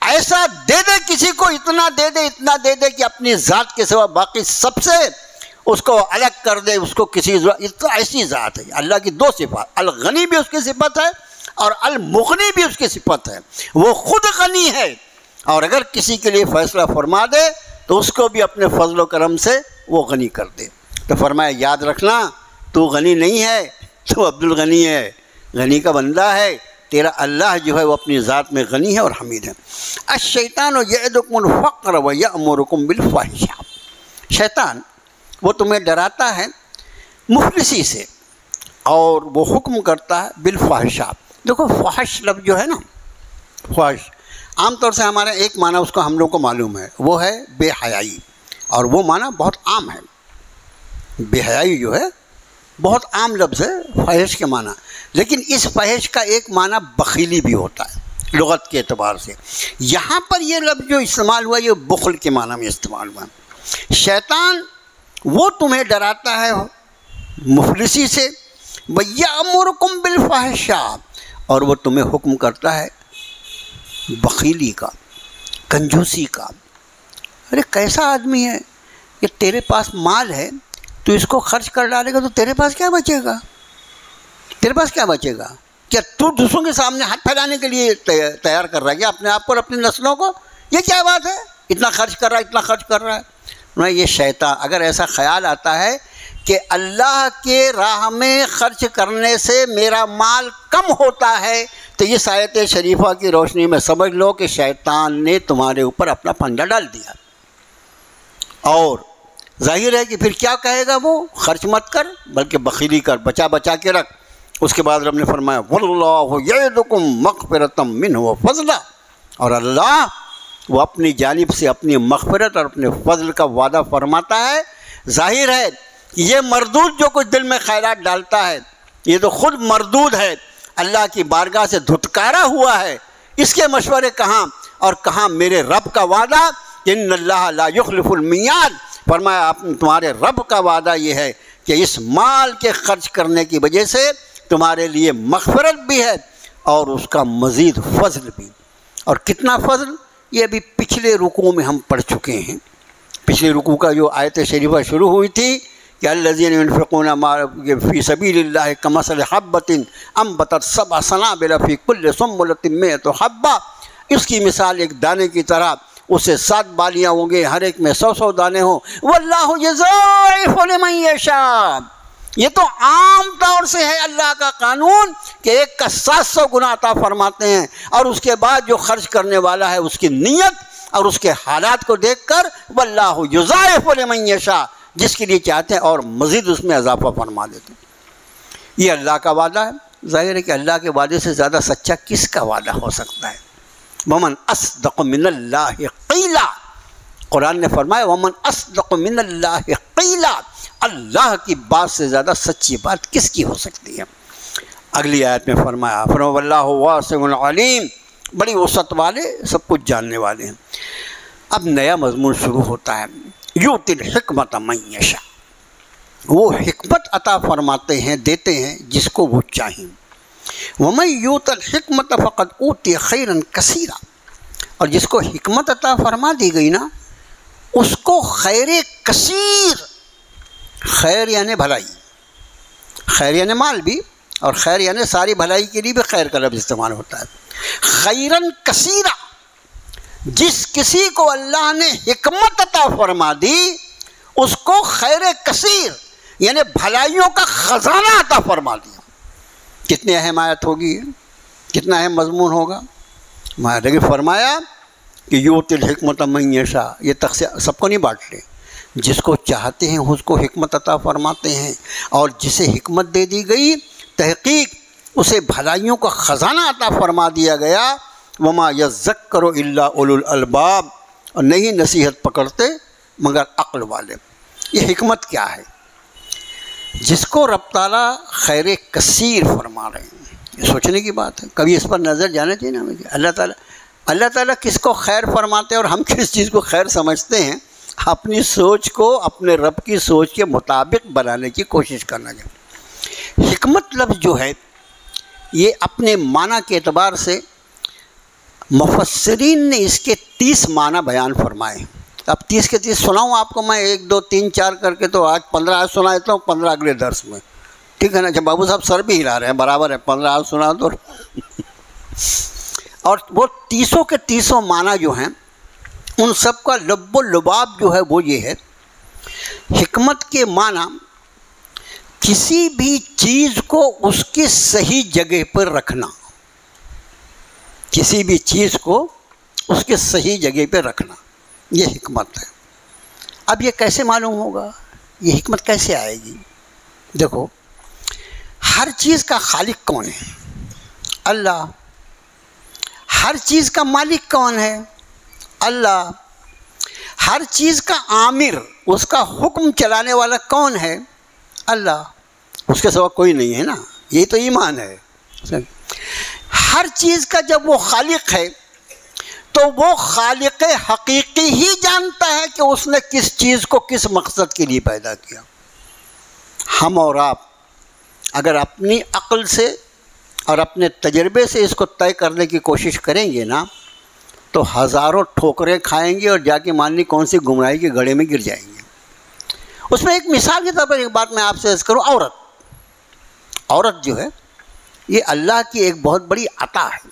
ایسا دے دے کسی کو، اتنا دے دے کہ اپنی ذات کے سوا باقی سب سے اس کو الگ کر دے، اس کو کسی ضرورت، ایسی ذات ہے۔ اللہ کی دو صفات، الغنی بھی اس کی صفت ہے اور المغنی بھی اس کی صفت ہے، وہ خود غنی ہے، اور اگر کسی کے لیے فیصلہ فرما دے تو اس کو بھی اپنے فضل و کرم سے وہ غنی کر دے۔ تو فرمایا یاد رکھنا تو غنی نہیں ہے، تو عبد الغنی ہے، غنی کا بندہ ہے، تیرا اللہ جو ہے وہ اپنی ذات میں غنی ہے اور حمید ہے۔ الشیطان یعدکم الفقر ویأمرکم بالفحشاء، شیطان وہ تمہیں ڈراتا ہے مفلسی سے اور وہ حکم کرتا ہے بالفحشاء۔ دیکھو فحش لفظ جو ہے نا، فحش عام طور سے ہمارا ایک معنی اس کو ہم لوگ کو معلوم ہے، وہ ہے بے حیائی، اور وہ معنی بہت عام ہے۔ بے حیائی جو ہے بہت عام لفظ ہے فحش کے معنی، لیکن اس فحش کا ایک معنی بخیلی بھی ہوتا ہے لغت کے اعتبار سے۔ یہاں پر یہ لفظ جو استعمال ہوا یہ بخل کے معنی میں استعمال ہوا۔ شیطان وہ تمہیں ڈراتا ہے مفلسی سے، وَيَأْمُرُكُمْ بِالْفَحْشَاءِ، اور وہ تمہیں حکم کرتا ہے بخیلی کا، کنجوسی کا۔ ارے کیسا آدمی ہے کہ تیرے پاس مال ہے، تو اس کو خرچ کر ڈالے گا تو تیرے پاس کیا بچے گا؟ تیرے پاس کیا بچے گا؟ کیا تو دوسروں کے سامنے ہاتھ پھیلانے کے لیے تیار کر رہا ہے کیا اپنے آپ کو اور اپنی نسلوں کو؟ یہ کیا بات ہے؟ اتنا خرچ کر رہا ہے، اتنا خرچ کر رہا ہے۔ یہ شیطان اگر ایسا خیال آتا ہے کہ اللہ کے راہ میں خرچ کرنے سے میرا مال کم ہوتا ہے، تو یہ آیت شریفہ کی روشنی میں سمجھ لو کہ شیطان نے تمہارے اوپر اپنا پنجہ ڈال دیا، اور ظاہر ہے کہ پھر کیا کہے گا وہ؟ خرچ مت کر بلکہ بخیلی کر، بچا بچا کے رکھ۔ اس کے بعد رب نے فرمایا وَاللَّهُ يَعِدُكُمْ مَغْفِرَةً مِّنْهُ وَفَضْلًا، اور اللہ وہ اپنی جانب سے اپنی مغفرت اور اپنے فضل کا وعدہ فرماتا ہے۔ ظاہر ہے یہ مردود جو کچھ دل میں خیالات ڈالتا ہے یہ تو خود مردود ہے، اللہ کی بارگاہ سے دھتکارا ہوا ہے۔ اس کے مشورے کہاں اور کہاں میرے رب کا وعدہ کہ ان اللہ لا یخلف المیعاد۔ فرمایا تمہارے رب کا وعدہ یہ ہے کہ اس مال کے خرچ کرنے کی وجہ سے تمہارے لیے مغفرت بھی ہے اور اس کا مزید فضل بھی۔ اور کتنا فضل یہ ابھی پچھلے رکوع میں ہم پڑھ چکے ہیں۔ پچھلے رکوع کا جو آیت شریفہ شروع ہوئی تھی کہ الذین ينفقون فی سبیل اللہ کمثل حبۃ انبتت سبع سنابل فی کل سنبلۃ مئۃ حبۃ، اس کی مثال ایک دانے کی طرح، اس سے 7 بالیاں ہوں گے، ہر ایک میں 100 دانے ہوں۔ واللہ یضاعف لمن یشاء، یہ تو عام طور سے ہے اللہ کا قانون کہ ایک کا 700 گنا عطا فرماتے ہیں، اور اس کے بعد جو خرچ کرنے والا ہے اس کی نیت اور اس کے حالات کو دیکھ کر واللہ یضاعف لمن یشاء، جس کے لیے چاہتے ہیں اور مزید اس میں اضافہ فرما دیتے ہیں۔ یہ اللہ کا وعدہ ہے۔ ظاہر ہے کہ اللہ کے وعدے سے زیادہ سچا کس کا وعدہ ہو سکتا ہے؟ وَمَنْ أَصْدَقُ مِنَ اللَّهِ قِيلًا، قرآن نے فرمایا وَمَنْ أَصْدَقُ مِنَ اللَّهِ قِيلًا، اللہ کی بات سے زیادہ سچی بات کس کی ہو سکتی ہے؟ اگلی آیت میں فرمایا وَاللَّهُ وَاسِعٌ عَلِيمٌ، بڑی وسعت والے، سب کچھ جاننے والے ہیں۔ اب نیا مضمون شروع ہوتا ہے، یؤتی الحکمۃ من یشاء، وہ حکمت عطا فرماتے ہیں، دیتے ہیں جس کو وہ چاہیں۔ ومن یؤت الحکمۃ فقد اوتی خیرا کثیرا، اور جس کو حکمت عطا فرما دی گئی نا اس کو خیر کثیر، خیر یعنی بھلائی، خیر یعنی مال بھی، اور خیر یعنی ساری بھلائی کے لیے بھی خیر کا لفظ استعمال ہوتا ہے۔ خیرن کثیرا، جس کسی کو اللہ نے حکمت عطا فرما دی اس کو خیر کثیر یعنی بھلائیوں کا خزانہ عطا فرما دیا۔ کتنی اہم آیت ہوگی، کتنا اہم مضمون ہوگا۔ لیکن فرمایا کہ یؤتی الحکمۃ من یشاء، یہ تقسیم سب کو نہیں بانٹتے، جس کو چاہتے ہیں اس کو حکمت عطا فرماتے ہیں، اور جسے حکمت دے دی گئی تحقیق اسے بھلائیوں کا خزانہ عطا فرما دیا گیا۔ وما یذکر الا اولو الالباب، اور نہیں نصیحت پکڑتے مگر عقل والے۔ یہ حکمت کیا ہے؟ جس کو رب تعالیٰ خیر کثیر فرما رہے ہیں، یہ سوچنے کی بات ہے. کبھی اس پر نظر جانا چاہیے نا ہمیں. اللہ تعالیٰ کس کو خیر فرماتے ہیں اور ہم کس چیز کو خیر سمجھتے ہیں، اپنی سوچ کو اپنے رب کی سوچ کے مطابق بنانے کی کوشش کرنا چاہیے. حکمت لفظ جو ہے یہ اپنے معنی کے اعتبار سے مفسرین نے اس کے 30 معنی بیان فرمائے. اب 30 کے 30 سناؤں آپ کو میں، 1 2 3 4 کر کے، تو آج 15 آج سنا دیتا ہوں، 15 اگلے درس میں، ٹھیک ہے نا؟ جب بابو صاحب سر بھی ہلا رہے ہیں، برابر ہے، 15 آج سنا دو. اور وہ 30 کے 30 معنی جو ہیں ان سب کا لب و لباب جو ہے وہ یہ ہے. حکمت کے معنی کسی بھی چیز کو اس کی صحیح جگہ پر رکھنا، کسی بھی چیز کو اس کے صحیح جگہ پہ رکھنا، یہ حکمت ہے. اب یہ کیسے معلوم ہوگا؟ یہ حکمت کیسے آئے گی؟ دیکھو، ہر چیز کا خالق کون ہے؟ اللہ. ہر چیز کا مالک کون ہے؟ اللہ. ہر چیز کا عامر، اس کا حکم چلانے والا کون ہے؟ اللہ. اس کے سوا کوئی نہیں ہے نا، یہی تو ایمان ہے. ہر چیز کا جب وہ خالق ہے تو وہ خالق حقیقی ہی جانتا ہے کہ اس نے کس چیز کو کس مقصد کے لیے پیدا کیا. ہم اور آپ اگر اپنی عقل سے اور اپنے تجربے سے اس کو طے کرنے کی کوشش کریں گے نا تو ہزاروں ٹھوکریں کھائیں گے اور جا کے ماننی کون سی گمراہی کے گڑھے میں گر جائیں گے. اس میں ایک مثال کے طور پر ایک بات میں آپ سے عرض کروں. عورت جو ہے یہ اللہ کی ایک بہت بڑی عطا ہے.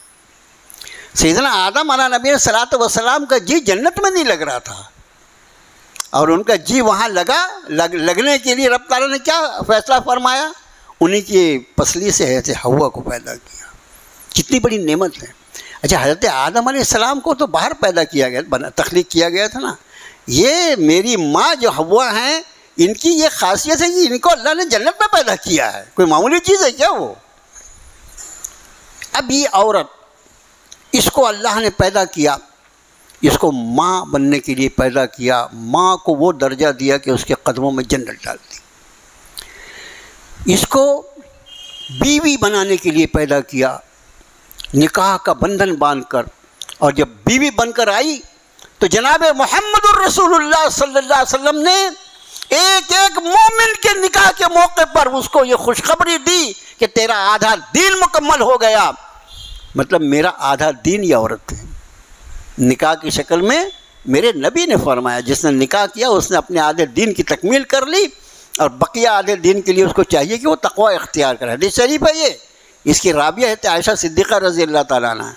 سیدنا آدم علیہ نبی صلاۃ وسلام کا جی جنت میں نہیں لگ رہا تھا، اور ان کا جی وہاں لگنے کے لیے رب تعالیٰ نے کیا فیصلہ فرمایا؟ انہی کی پسلی سے حضرت حوا کو پیدا کیا. کتنی بڑی نعمت ہے. اچھا، حضرت آدم علیہ السلام کو تو باہر پیدا کیا گیا، تخلیق کیا گیا تھا نا. یہ میری ماں جو حوا ہیں، ان کی یہ خاصیت ہے کہ ان کو اللہ نے جنت میں پیدا کیا ہے. کوئی معمولی چیز ہے کیا وہ؟ اب یہ عورت، اس کو اللہ نے پیدا کیا، اس کو ماں بننے کے لیے پیدا کیا. ماں کو وہ درجہ دیا کہ اس کے قدموں میں جنت ڈال دی. اس کو بیوی بنانے کے لیے پیدا کیا، نکاح کا بندھن باندھ کر. اور جب بیوی بن کر آئی تو جناب محمد الرسول اللہ صلی اللہ علیہ وسلم نے ایک ایک مومن کے نکاح کے موقع پر اس کو یہ خوشخبری دی کہ تیرا آدھا دین مکمل ہو گیا. مطلب میرا آدھا دین یہ عورت ہے. نکاح کی شکل میں میرے نبی نے فرمایا جس نے نکاح کیا اس نے اپنے آدھے دین کی تکمیل کر لی، اور بقیہ آدھے دین کے لیے اس کو چاہیے کہ وہ تقوی اختیار کرے. حدیث شریف ہے یہ، اس کی راویہ ہے عائشہ صدیقہ رضی اللہ تعالیٰ عنہ.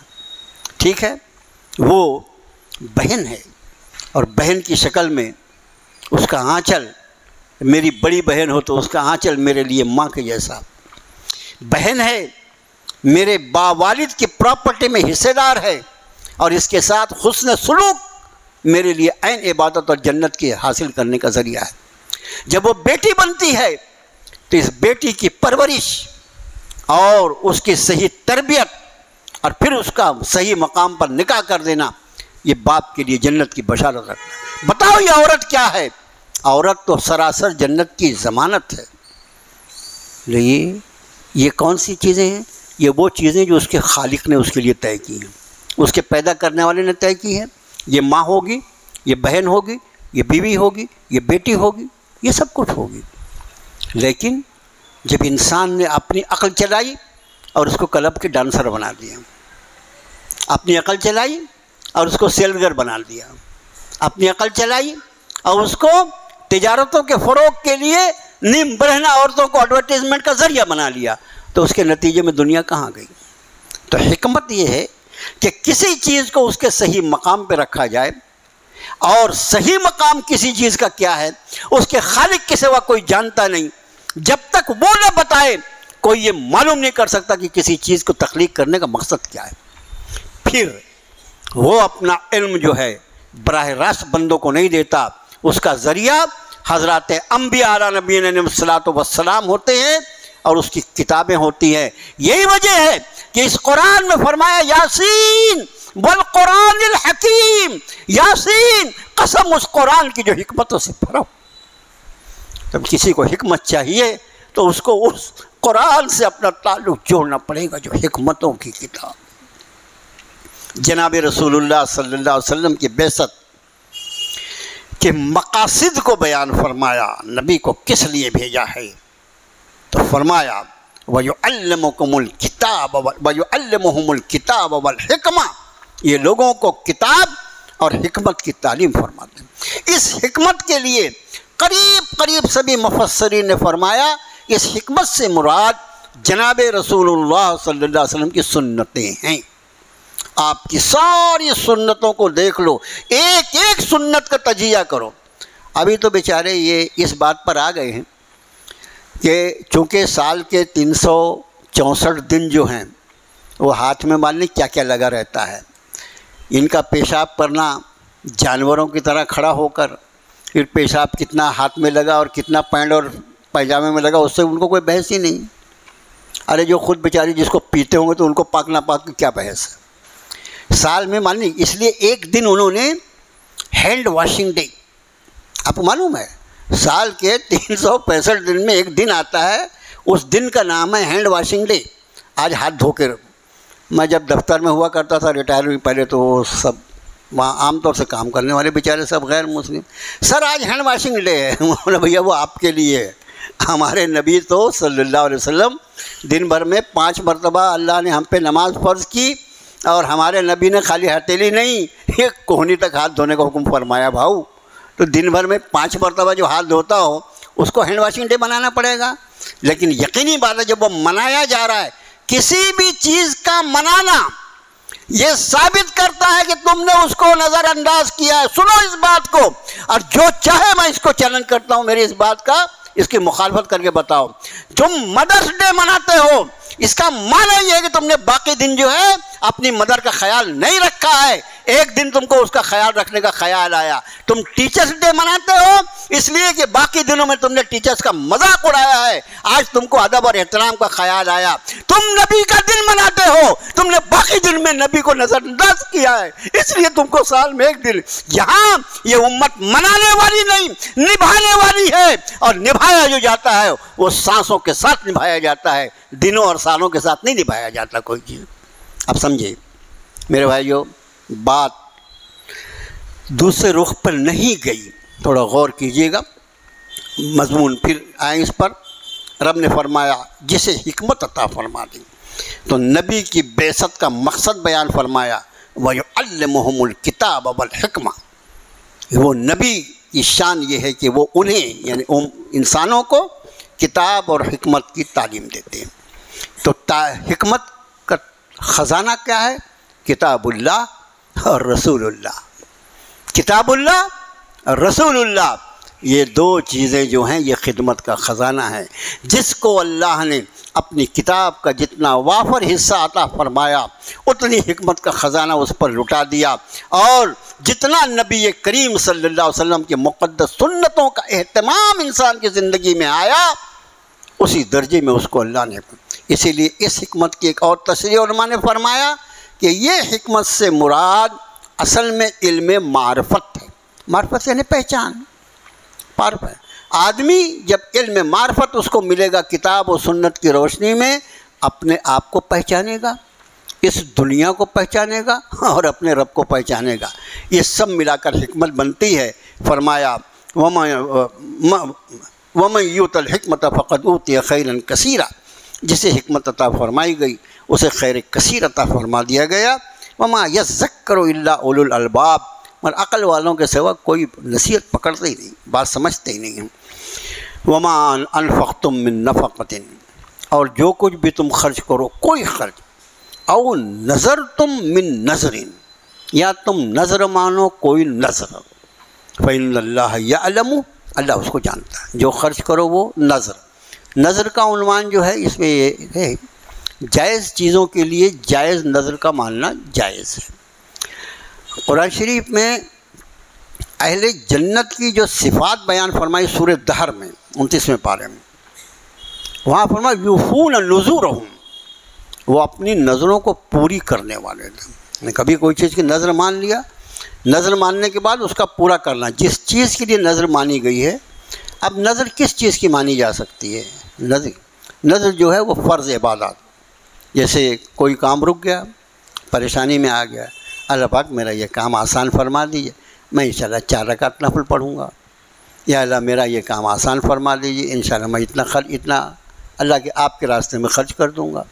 ٹھیک ہے، وہ بہن ہے، اور بہن کی شکل میں اس کا آنچل، میری بڑی بہن ہو تو اس کا آنچل میرے لیے ماں کے جیسا. بہن ہے، میرے والد کی پراپرٹی میں حصے دار ہے، اور اس کے ساتھ حسن سلوک میرے لیے عین عبادت اور جنت کے حاصل کرنے کا ذریعہ ہے. جب وہ بیٹی بنتی ہے تو اس بیٹی کی پرورش اور اس کی صحیح تربیت اور پھر اس کا صحیح مقام پر نکاح کر دینا، یہ باپ کے لیے جنت کی بشارت رکھنا. بتاؤ یہ عورت کیا ہے؟ عورت تو سراسر جنت کی ضمانت ہے. لیکن یہ کون سی چیزیں ہیں؟ یہ وہ چیزیں جو اس کے خالق نے اس کے لیے طے کی ہیں، اس کے پیدا کرنے والے نے طے کی ہیں. یہ ماں ہوگی، یہ بہن ہوگی، یہ بیوی ہوگی، یہ بیٹی ہوگی، یہ سب کچھ ہوگی. لیکن جب انسان نے اپنی عقل چلائی اور اس کو کلب کے ڈانسر بنا دیا، اپنی عقل چلائی اور اس کو سیلگر بنا دیا، اپنی عقل چلائی اور اس کو تجارتوں کے فروغ کے لیے نیم برہنہ عورتوں کو ایڈورٹیزمنٹ کا ذریعہ بنا لیا، تو اس کے نتیجے میں دنیا کہاں گئی؟ تو حکمت یہ ہے کہ کسی چیز کو اس کے صحیح مقام پہ رکھا جائے، اور صحیح مقام کسی چیز کا کیا ہے اس کے خالق کے سوا کوئی جانتا نہیں. جب تک وہ نہ بتائے کوئی یہ معلوم نہیں کر سکتا کہ کسی چیز کو تخلیق کرنے کا مقصد کیا ہے. پھر وہ اپنا علم جو ہے براہ راست بندوں کو نہیں دیتا، اس کا ذریعہ حضرات انبیاء علیہ نبینا علیہ الصلوۃ والسلام ہوتے ہیں اور اس کی کتابیں ہوتی ہیں. یہی وجہ ہے کہ اس قرآن میں فرمایا یاسین والقرآن الحکیم، یاسین قسم اس قرآن کی جو حکمتوں سے بھرا. جب کسی کو حکمت چاہیے تو اس کو اس قرآن سے اپنا تعلق جوڑنا پڑے گا جو حکمتوں کی کتاب. جناب رسول اللہ صلی اللہ علیہ وسلم کی بعثت کے مقاصد کو بیان فرمایا. نبی کو کس لیے بھیجا ہے؟ تو فرمایا وَيُعَلِّمُكُمُ الْكِتَابَ وَيُعَلِّمُهُمُ الْكِتَابَ وَالْحِكْمَةَ. یہ لوگوں کو کتاب اور حکمت کی تعلیم فرماتے ہیں. اس حکمت کے لیے قریب سبھی مفسرین نے فرمایا اس حکمت سے مراد جناب رسول اللہ صلی اللہ علیہ وسلم کی سنتیں ہیں. آپ کی ساری سنتوں کو دیکھ لو، ایک ایک سنت کا تجزیہ کرو. ابھی تو بیچارے یہ اس بات پر آ گئے ہیں کہ چونکہ سال کے 364 دن جو ہیں وہ ہاتھ میں معلوم کیا کیا لگا رہتا ہے. ان کا پیشاب کرنا جانوروں کی طرح کھڑا ہو کر، پھر پیشاب کتنا ہاتھ میں لگا اور کتنا پینٹ اور پائجامے میں لگا اس سے ان کو کوئی بحث ہی نہیں. ارے جو خود بیچاری جس کو پیتے ہوں گے تو ان کو پاک نہ پاک کی کیا بحث ہے. سال میں معلوم، اس لیے ایک دن انہوں نے ہینڈ واشنگ ڈے، آپ کو معلوم ہے سال کے 365 دن میں ایک دن آتا ہے، اس دن کا نام ہے ہینڈ واشنگ ڈے. آج ہاتھ دھو کے، میں جب دفتر میں ہوا کرتا تھا ریٹائر ہوئی پہلے تو وہ سب وہاں عام طور سے کام کرنے والے بیچارے سب غیر مسلم، سر آج ہینڈ واشنگ ڈے ہے. بولے بھیا وہ آپ کے لیے ہے. ہمارے نبی تو صلی اللہ علیہ وسلم دن بھر میں 5 مرتبہ اللہ نے ہم پہ نماز فرض کی، اور ہمارے نبی نے خالی ہتھیلی نہیں ایک کوہنی تک ہاتھ دھونے کا حکم فرمایا. بھاؤ تو دن بھر میں 5 مرتبہ جو ہاتھ دھوتا ہو اس کو ہینڈ واشنگ ڈے بنانا پڑے گا. لیکن یقینی بات ہے جب وہ منایا جا رہا ہے، کسی بھی چیز کا منانا یہ ثابت کرتا ہے کہ تم نے اس کو نظر انداز کیا ہے. سنو اس بات کو، اور جو چاہے میں اس کو چیلنج کرتا ہوں میری اس بات کا، اس کی مخالفت کر کے بتاؤ. تم مدرس ڈے مناتے ہو، اس کا معنی یہ ہے کہ تم نے باقی دن جو ہے اپنی مدر کا خیال نہیں رکھا ہے، ایک دن تم کو اس کا خیال رکھنے کا خیال آیا. تم ٹیچرز ڈے مناتے ہو اس لیے کہ باقی دنوں میں تم نے ٹیچرز کا مذاق اڑایا ہے، آج تم کو ادب اور احترام کا خیال آیا. تم نبی کا دن مناتے ہو، تم نے باقی دن میں نبی کو نظر انداز کیا ہے، اس لیے تم کو سال میں ایک دن. یہاں یہ امت منانے والی نہیں نبھانے والی ہے، اور نبھایا جو جاتا ہے وہ سانسوں کے ساتھ نبھایا جاتا ہے، دنوں اور سالوں کے ساتھ نہیں نبھایا جاتا کوئی چیز. اب سمجھے میرے بھائیو، بات دوسرے رخ پر نہیں گئی، تھوڑا غور کیجئے گا. مضمون پھر آئیں اس پر. رب نے فرمایا جسے حکمت عطا فرما دی، تو نبی کی بعثت کا مقصد بیان فرمایا وَيُعَلِّمُهُمُ الْكِتَابَ وَالْحِكْمَةَ. وہ نبی کی شان یہ ہے کہ وہ انہیں یعنی انسانوں کو کتاب اور حکمت کی تعلیم دیتے ہیں. تو حکمت کا خزانہ کیا ہے؟ کتاب اللہ اور رسول اللہ. کتاب اللہ اور رسول اللہ، یہ 2 چیزیں جو ہیں یہ خدمت کا خزانہ ہے. جس کو اللہ نے اپنی کتاب کا جتنا وافر حصہ عطا فرمایا اتنی حکمت کا خزانہ اس پر لٹا دیا، اور جتنا نبی کریم صلی اللہ علیہ وسلم کے مقدس سنتوں کا اہتمام انسان کی زندگی میں آیا اسی درجے میں اس کو اللہ نے. اسی لیے اس حکمت کی ایک اور تشریح علماء نے فرمایا کہ یہ حکمت سے مراد اصل میں علم معرفت ہے. معرفت یعنی پہچان، معرفت ہے. آدمی جب علم معرفت اس کو ملے گا کتاب و سنت کی روشنی میں، اپنے آپ کو پہچانے گا، اس دنیا کو پہچانے گا اور اپنے رب کو پہچانے گا. یہ سب ملا کر حکمت بنتی ہے. فرمایا وَمَنْ يُؤْتَ الْحِكْمَةَ فَقَدْ أُوتِيَ خَيْرًا كَثِيرًا. جسے حکمت عطا فرمائی گئی اسے خیر کثیر عطا فرما دیا گیا. وَمَا يَذَّكَّرُ إِلَّا أُولُو الْأَلْبَابِ. اور عقل والوں کے سوا کوئی نصیحت پکڑتے ہی نہیں، بات سمجھتے ہی نہیں ہیں. وَمَا أَنفَقْتُم مِّن نَفَقَةٍ. اور جو کچھ بھی تم خرچ کرو، کوئی خرچ، او نظرتم من نظر، یا تم نظر مانو کوئی نظر، فإن اللہ یعلم، اللہ اس کو جانتا ہے. جو خرچ کرو وہ نظر. نظر کا عنوان جو ہے اس میں یہ ہے جائز چیزوں کے لیے جائز نظر کا ماننا جائز ہے. قرآن شریف میں اہل جنت کی جو صفات بیان فرمائی سورہ دہر میں 29ویں پارے میں، وہاں فرمایا یوفون نذورہم، وہ اپنی نظروں کو پوری کرنے والے تھے. کبھی کوئی چیز کی نظر مان لیا، نظر ماننے کے بعد اس کا پورا کرنا. جس چیز کے لیے نظر مانی گئی ہے اب نظر کس چیز کی مانی جا سکتی ہے؟ نظر جو ہے وہ فرض عبادات، جیسے کوئی کام رک گیا، پریشانی میں آ گیا، اللہ پاک میرا یہ کام آسان فرما دیجیے، میں انشاءاللہ 4 رکعت نفل پڑھوں گا، یا اللہ میرا یہ کام آسان فرما دیجیے، انشاءاللہ میں اتنا اللہ کے آپ کے راستے میں خرچ کر دوں گا۔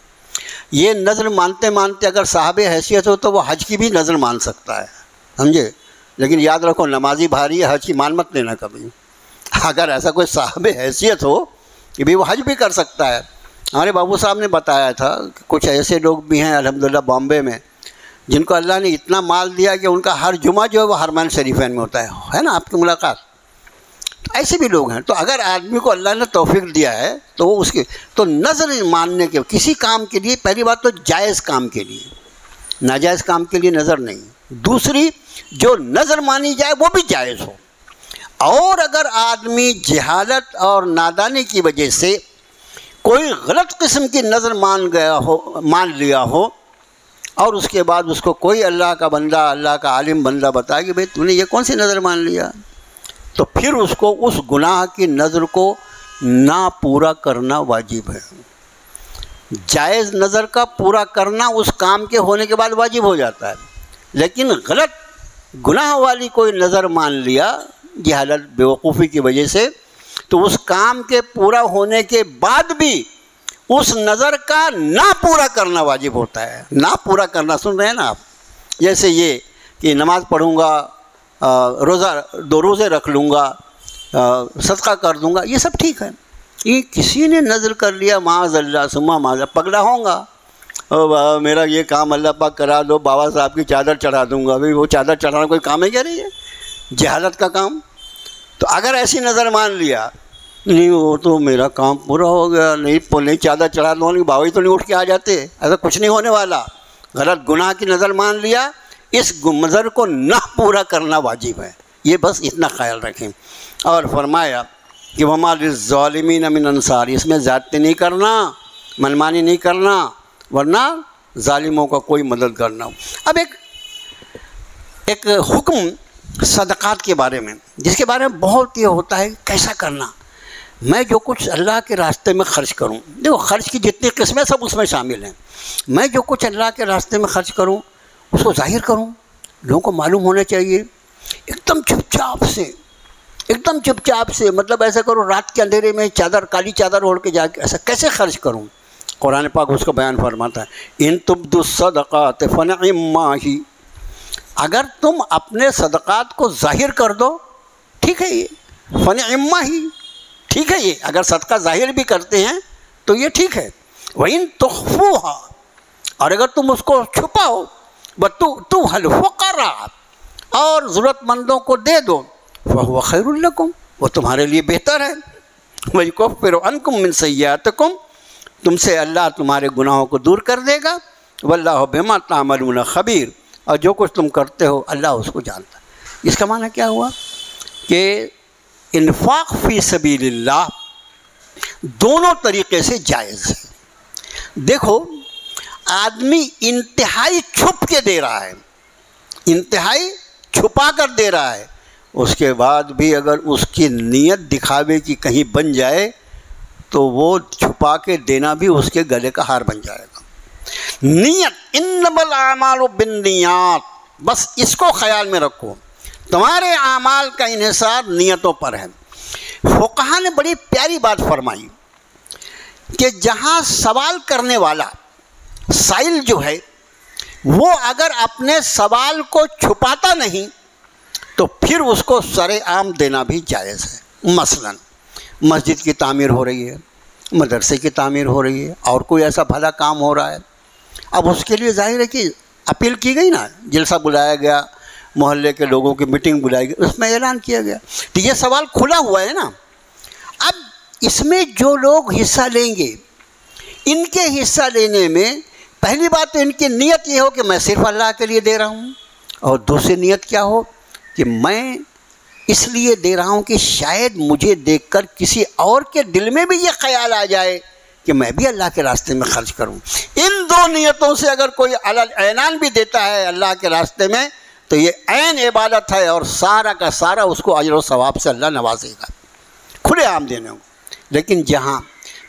یہ نظر مانتے مانتے اگر صاحب حیثیت ہو تو وہ حج کی بھی نظر مان سکتا ہے، سمجھے؟ لیکن یاد رکھو نمازی بھاری ہے، حج کی مان مت لینا کبھی۔ اگر ایسا کوئی صاحب حیثیت ہو کہ بھی وہ حج بھی کر سکتا ہے۔ ہمارے بابو صاحب نے بتایا تھا کہ کچھ ایسے لوگ بھی ہیں الحمدللہ بامبے میں، جن کو اللہ نے اتنا مال دیا کہ ان کا ہر جمعہ جو ہے وہ حرمین شریفین میں ہوتا ہے نا، آپ کی ملاقات، ایسے بھی لوگ ہیں۔ تو اگر آدمی کو اللہ نے توفیق دیا ہے تو وہ اس کے تو نظر ماننے کے کسی کام کے لیے، پہلی بات تو جائز کام کے لیے، ناجائز کام کے لیے نظر نہیں۔ دوسری، جو نظر مانی جائے وہ بھی جائز ہو۔ اور اگر آدمی جہالت اور نادانی کی وجہ سے کوئی غلط قسم کی نظر مان لیا ہو، اور اس کے بعد اس کو کوئی اللہ کا بندہ، اللہ کا عالم بندہ بتائے کہ بھئی تو نے یہ کون سی نظر مان لیا، تو پھر اس کو اس گناہ کی نظر کو نہ پورا کرنا واجب ہے۔ جائز نظر کا پورا کرنا اس کام کے ہونے کے بعد واجب ہو جاتا ہے، لیکن غلط گناہ والی کوئی نظر مان لیا جہالت بیوقوفی کی وجہ سے، تو اس کام کے پورا ہونے کے بعد بھی اس نظر کا نہ پورا کرنا واجب ہوتا ہے۔ نہ پورا کرنا، سن رہے ہیں نا آپ؟ جیسے یہ کہ نماز پڑھوں گا، دو روزے رکھ لوں گا، صدقہ کر دوں گا، یہ سب ٹھیک ہے۔ یہ کسی نے نظر کر لیا معاذ اللہ ثم معاذ اللہ، پگلا ہوں گا، میرا یہ کام اللہ پاک کرا دو، بابا صاحب کی چادر چڑھا دوں گا، بھئی وہ چادر چڑھانا کوئی کام ہے کیا؟ نہیں ہے، جہالت کا کام۔ تو اگر ایسی نظر مان لیا، نہیں وہ تو میرا کام پورا ہو گیا، نہیں چادر چڑھا دوں گا، بابا تو نہیں اٹھ کے آ جاتے، ایسا کچھ نہیں ہونے والا۔ غلط گناہ کی نظر مان لیا، اس نظر کو نہ پورا کرنا واجب ہے، یہ بس اتنا خیال رکھیں۔ اور فرمایا کہ وَمَا لِلظَّالِمِينَ مِنْ أَنصَارٍ، اس میں زیادتی نہیں کرنا، منمانی نہیں کرنا، ورنہ ظالموں کا کوئی مددگار نہ ہو۔ اب ایک حکم صدقات کے بارے میں، جس کے بارے میں بہت یہ ہوتا ہے کیسا کرنا۔ میں جو کچھ اللہ کے راستے میں خرچ کروں، دیکھو خرچ کی جتنی قسمیں سب اس میں شامل ہیں، میں جو کچھ اللہ کے راستے میں خرچ کروں اس کو ظاہر کروں، لوگوں کو معلوم ہونا چاہیے، ایک دم چپ چاپ سے، مطلب ایسا کرو رات کے اندھیرے میں کالی چادر اوڑھ کے جا کے ایسا کیسے خرچ کروں؟ قرآن پاک اس کا بیان فرماتا ہے، ان تبدوا الصدقات فنعما ہی، اگر تم اپنے صدقات کو ظاہر کر دو ٹھیک ہے، یہ فنعما ہی ٹھیک ہے، یہ اگر صدقہ ظاہر بھی کرتے ہیں تو یہ ٹھیک ہے۔ وَإِن تُخْفُوهَا، اور اگر تم اس کو چھپاؤ، وَتُؤْتُوهَا الْفُقَرَاءَ، اور ضرورت مندوں کو دے دو، فَهُوَ خَيْرٌ لَكُمْ، وہ تمہارے لیے بہتر ہے۔ وَيُكَفِّرُ عَنْكُم مِّن سَيِّئَاتِكُم، تم سے اللہ تمہارے گناہوں کو دور کر دے گا، وَاللَّهُ بِمَا تَعْمَلُونَ خَبِيرٌ، اور جو کچھ تم کرتے ہو اللہ اس کو جانتا ہے۔ اس کا معنی کیا ہوا کہ انفاق فی سبیل اللہ دونوں طریقے سے جائز ہے۔ دیکھو آدمی انتہائی چھپ کے دے رہا ہے، انتہائی چھپا کر دے رہا ہے، اس کے بعد بھی اگر اس کی نیت دکھاوے کی کہیں بن جائے تو وہ چھپا کے دینا بھی اس کے گلے کا ہار بن جائے گا۔ نیت، انما الاعمال بالنیات، بس اس کو خیال میں رکھو، تمہارے اعمال کا انحصار نیتوں پر ہے۔ فقہا نے بڑی پیاری بات فرمائی کہ جہاں سوال کرنے والا سائل جو ہے وہ اگر اپنے سوال کو چھپاتا نہیں تو پھر اس کو سر عام دینا بھی جائز ہے۔ مثلا مسجد کی تعمیر ہو رہی ہے، مدرسے کی تعمیر ہو رہی ہے، اور کوئی ایسا بھلا کام ہو رہا ہے، اب اس کے لیے ظاہر ہے کہ اپیل کی گئی نا، جلسہ بلایا گیا، محلے کے لوگوں کی میٹنگ بلائی گئی، اس میں اعلان کیا گیا، تو یہ سوال کھلا ہوا ہے نا۔ اب اس میں جو لوگ حصہ لیں گے، ان کے حصہ لینے میں پہلی بات تو ان کی نیت یہ ہو کہ میں صرف اللہ کے لیے دے رہا ہوں، اور دوسری نیت کیا ہو کہ میں اس لیے دے رہا ہوں کہ شاید مجھے دیکھ کر کسی اور کے دل میں بھی یہ خیال آ جائے کہ میں بھی اللہ کے راستے میں خرچ کروں۔ ان دو نیتوں سے اگر کوئی اعلان بھی دیتا ہے اللہ کے راستے میں تو یہ عین عبادت ہے، اور سارا کا سارا اس کو اجر و ثواب سے اللہ نوازے گا۔ کھلے عام دینے ہوں گے، لیکن جہاں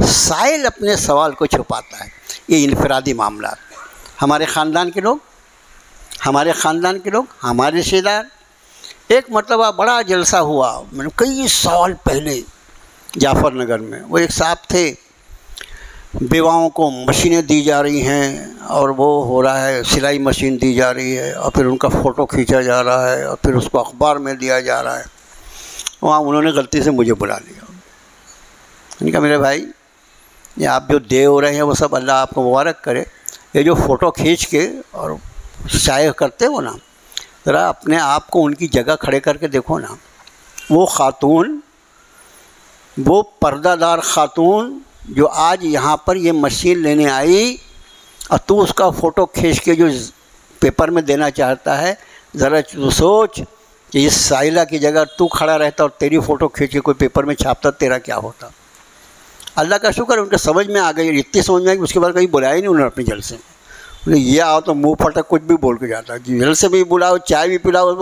سائل اپنے سوال کو چھپاتا ہے، یہ انفرادی معاملات، ہمارے خاندان کے لوگ، ہمارے رشتہ دار، ایک مرتبہ بڑا جلسہ ہوا، میں نے کئی سال پہلے جعفر نگر میں، وہ ایک صاحب تھے، بیواؤں کو مشینیں دی جا رہی ہیں اور وہ ہو رہا ہے، سلائی مشین دی جا رہی ہے اور پھر ان کا فوٹو کھینچا جا رہا ہے اور پھر اس کو اخبار میں دیا جا رہا ہے۔ وہاں انہوں نے غلطی سے مجھے بلا لیا، میں نے کہا میرے بھائی یہ آپ جو دے ہو رہے ہیں وہ سب اللہ آپ کو مبارک کرے، یہ جو فوٹو کھینچ کے اور شائع کرتے ہو نا، ذرا اپنے آپ کو ان کی جگہ کھڑے کر کے دیکھو نا، وہ خاتون، وہ پردہ دار خاتون جو آج یہاں پر یہ مشین لینے آئی اور تو اس کا فوٹو کھینچ کے جو پیپر میں دینا چاہتا ہے، ذرا تو سوچ کہ اس سائلہ کی جگہ تو کھڑا رہتا اور تیری فوٹو کھینچ کے کوئی پیپر میں چھاپتا، تیرا کیا ہوتا؟ اللہ کا شکر ان کے سمجھ میں آ گئی، اتنی سمجھ میں آئی کہ اس کے بعد کہیں بلایا ہی نہیں انہوں نے اپنے جلسے میں، یہ آؤ تو منہ پھٹا کچھ بھی بول کے جاتا، جلسے میں بھی بلاؤ، چائے بھی پلاؤ،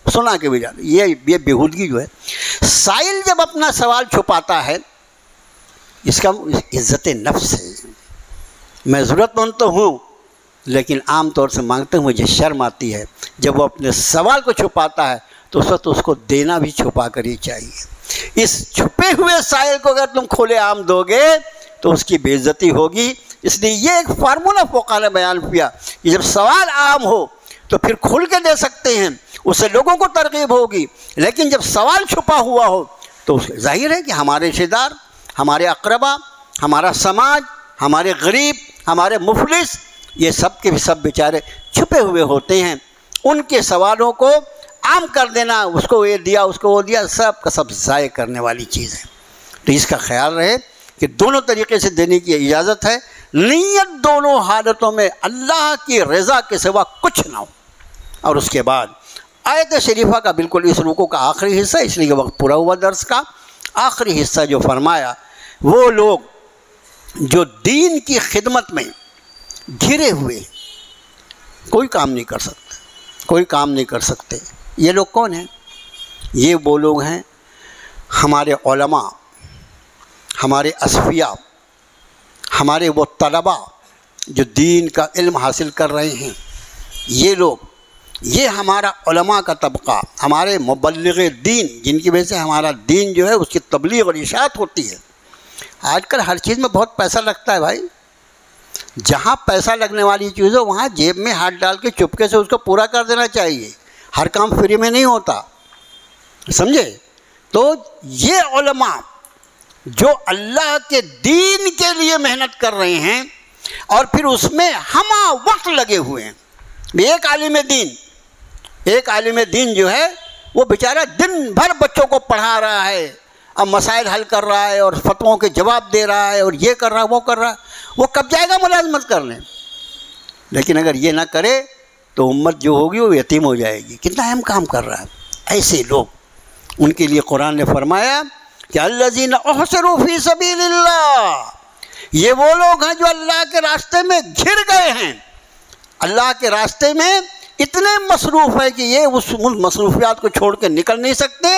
سنا کے بھی جاتا، یہ بےہودگی جو ہے۔ سائل جب اپنا سوال چھپاتا ہے، اس کا عزت نفس ہے، میں ضرورت مند تو ہوں لیکن عام طور سے مانگتے ہیں، مجھے شرم آتی ہے جب وہ اپنے سوال کو چھپاتا ہے تو اس وقت اس کو دینا بھی چھپا کر ہی چاہیے۔ اس چھپے ہوئے سائل کو اگر تم کھلے عام دو گے تو اس کی بے عزتی ہوگی، اس لیے یہ ایک فارمولہ فقہاء نے بیان کیا کہ جب سوال عام ہو تو پھر کھل کے دے سکتے ہیں، اس سے لوگوں کو ترغیب ہوگی، لیکن جب سوال چھپا ہوا ہو تو ظاہر ہے کہ ہمارے رشتہ دار، ہمارے اقربا، ہمارا سماج، ہمارے غریب، ہمارے مفلس، یہ سب کے سب بیچارے چھپے ہوئے ہوتے ہیں، ان کے سوالوں کو عام کر دینا، اس کو یہ دیا، اس کو وہ دیا، سب کا سب ضائع کرنے والی چیز ہے۔ تو اس کا خیال رہے کہ دونوں طریقے سے دینے کی اجازت ہے، نیت دونوں حالتوں میں اللہ کی رضا کے سوا کچھ نہ ہو۔ اور اس کے بعد آیت شریفہ کا بالکل اس رکوع کا آخری حصہ، اس لیے وقت پورا ہوا درس کا، آخری حصہ جو فرمایا، وہ لوگ جو دین کی خدمت میں گھرے ہوئے کوئی کام نہیں کر سکتے، یہ لوگ کون ہیں؟ یہ وہ لوگ ہیں ہمارے علماء، ہمارے اصفیاء، ہمارے وہ طلباء جو دین کا علم حاصل کر رہے ہیں، یہ لوگ، یہ ہمارا علماء کا طبقہ، ہمارے مبلغ دین، جن کی وجہ سے ہمارا دین جو ہے اس کی تبلیغ اور اشاعت ہوتی ہے۔ آج کل ہر چیز میں بہت پیسہ لگتا ہے بھائی، جہاں پیسہ لگنے والی چیز ہو وہاں جیب میں ہاتھ ڈال کے چپکے سے اس کو پورا کر دینا چاہیے، ہر کام فری میں نہیں ہوتا، سمجھے؟ تو یہ علماء جو اللہ کے دین کے لیے محنت کر رہے ہیں اور پھر اس میں ہمہ وقت لگے ہوئے ہیں، ایک عالم دین جو ہے وہ بیچارہ دن بھر بچوں کو پڑھا رہا ہے، اب مسائل حل کر رہا ہے اور فتووں کے جواب دے رہا ہے اور یہ کر رہا ہے وہ کر رہا ہے، وہ کب جائے گا ملازمت کرنے؟ لیکن اگر یہ نہ کرے تو امت جو ہوگی وہ یتیم ہو جائے گی۔ کتنا اہم کام کر رہا ہے۔ ایسے لوگ، ان کے لیے قرآن نے فرمایا کہ الذین احصروا فی سبیل اللہ، یہ وہ لوگ ہیں جو اللہ کے راستے میں گھر گئے ہیں، اللہ کے راستے میں اتنے مصروف ہیں کہ یہ اس مصروفیات کو چھوڑ کے نکل نہیں سکتے۔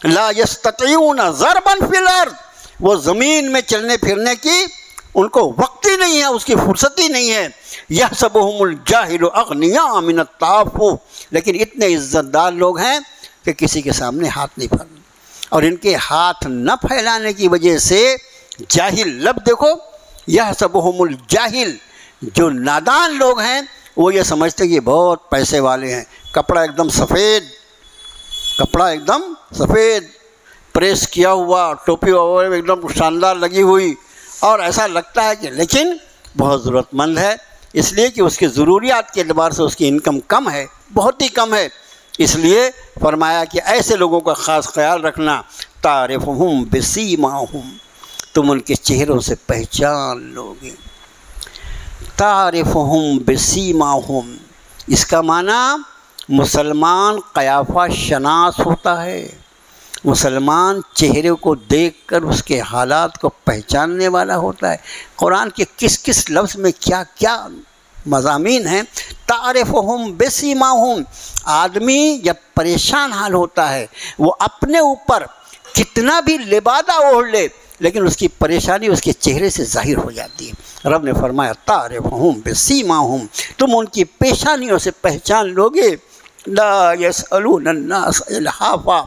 لا یستطیعون ضربا فی الارض، وہ زمین میں چلنے پھرنے کی ان کو وقت ہی نہیں ہے، اس کی فرصت ہی نہیں ہے۔ یحسبهم الجاہل اغنیاء من التعفف، لیکن اتنے عزت دار لوگ ہیں کہ کسی کے سامنے ہاتھ نہیں پھیلاتے، اور ان کے ہاتھ نہ پھیلانے کی وجہ سے جاہل، لب دیکھو، یحسبهم الجاہل، جو نادان لوگ ہیں وہ یہ سمجھتے کہ یہ بہت پیسے والے ہیں، کپڑا ایک دم سفید پریس کیا ہوا، ٹوپی ایک دم شاندار لگی ہوئی، اور ایسا لگتا ہے کہ لیکن بہت ضرورت مند ہے، اس لیے کہ اس کی ضروریات کے اعتبار سے اس کی انکم کم ہے، بہت ہی کم ہے۔ اس لیے فرمایا کہ ایسے لوگوں کا خاص خیال رکھنا، تعرفہم بسیماہم، تم ان کے چہروں سے پہچان لوگے۔ تعرفہم بسیماہم، اس کا معنی مسلمان قیافہ شناس ہوتا ہے، مسلمان چہرے کو دیکھ کر اس کے حالات کو پہچاننے والا ہوتا ہے۔ قرآن کے کس کس لفظ میں کیا کیا مضامین ہیں۔ تعرفہم بسیماہم، آدمی جب پریشان حال ہوتا ہے وہ اپنے اوپر کتنا بھی لبادہ اوڑھ لے لیکن اس کی پریشانی اس کے چہرے سے ظاہر ہو جاتی ہے۔ رب نے فرمایا تعرفہم بسیماہم، تم ان کی پیشانیوں سے پہچان لوگے۔ لا یسألون الناس الحافا،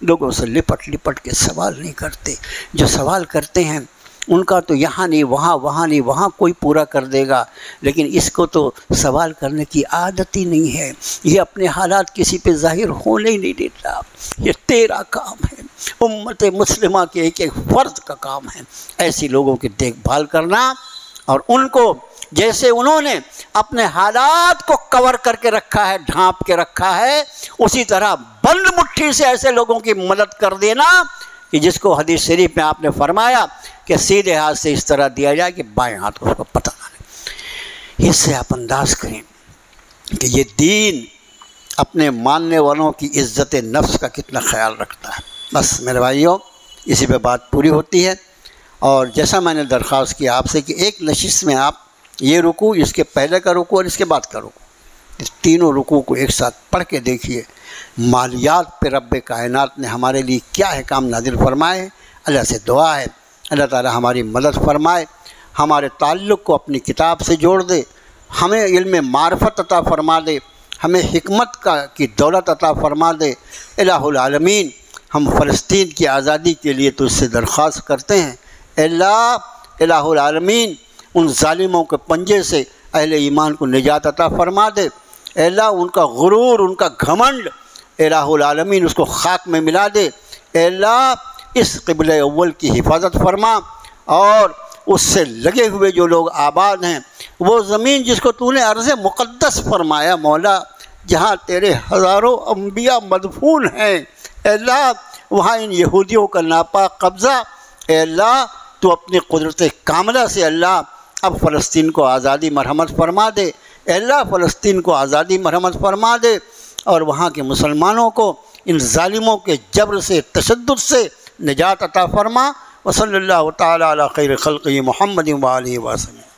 لوگوں سے لپٹ لپٹ کے سوال نہیں کرتے، جو سوال کرتے ہیں ان کا تو یہاں نہیں وہاں، وہاں نہیں وہاں کوئی پورا کر دے گا، لیکن اس کو تو سوال کرنے کی عادت ہی نہیں ہے، یہ اپنے حالات کسی پہ ظاہر ہونے ہی نہیں دیتا۔ یہ تیرا کام ہے، امت مسلمہ کے ایک ایک فرد کا کام ہے ایسی لوگوں کی دیکھ بھال کرنا، اور ان کو جیسے انہوں نے اپنے حالات کو کور کر کے رکھا ہے، ڈھانپ کے رکھا ہے، اسی طرح بند مٹھی سے ایسے لوگوں کی مدد کر دینا کہ جس کو حدیث شریف میں آپ نے فرمایا کہ سیدھے ہاتھ سے اس طرح دیا جائے کہ بائیں ہاتھ کو اس کو پتہ نہ لگے۔ اس سے آپ انداز کریں کہ یہ دین اپنے ماننے والوں کی عزت نفس کا کتنا خیال رکھتا ہے۔ بس میرے بھائیوں، اسی پہ بات پوری ہوتی ہے، اور جیسا میں نے درخواست کیا آپ سے کہ ایک نشست میں آپ یہ رکوع، اس کے پہلے کا رکوع اور اس کے بعد کا رکوع، اس تینوں رکوع کو ایک ساتھ پڑھ کے دیکھیے مالیات پہ رب کائنات نے ہمارے لیے کیا احکام نازل فرمائے۔ اللہ سے دعا ہے اللہ تعالی ہماری مدد فرمائے، ہمارے تعلق کو اپنی کتاب سے جوڑ دے، ہمیں علم معرفت عطا فرما دے، ہمیں حکمت کی دولت عطا فرما دے۔ الہ العالمین، ہم فلسطین کی آزادی کے لیے تو اس سے درخواست کرتے ہیں، الہ العالمین ان ظالموں کے پنجے سے اہل ایمان کو نجات عطا فرما دے۔ اللہ ان کا غرور، ان کا گھمنڈ، الہ العالمین اس کو خاک میں ملا دے۔ اللہ اس قبلہ اول کی حفاظت فرما، اور اس سے لگے ہوئے جو لوگ آباد ہیں، وہ زمین جس کو تو نے ارض مقدس فرمایا مولا، جہاں تیرے ہزاروں انبیاء مدفون ہیں، اللہ وہاں ان یہودیوں کا ناپاک قبضہ، اے اللہ تو اپنی قدرت کاملہ سے اللہ اب فلسطین کو آزادی مرحمت فرما دے۔ اے اللہ فلسطین کو آزادی مرحمت فرما دے، اور وہاں کے مسلمانوں کو ان ظالموں کے جبر سے، تشدد سے نجات عطا فرما۔ وصلی اللہ تعالی علی خیر خلقہ محمد و آلہ وسلم۔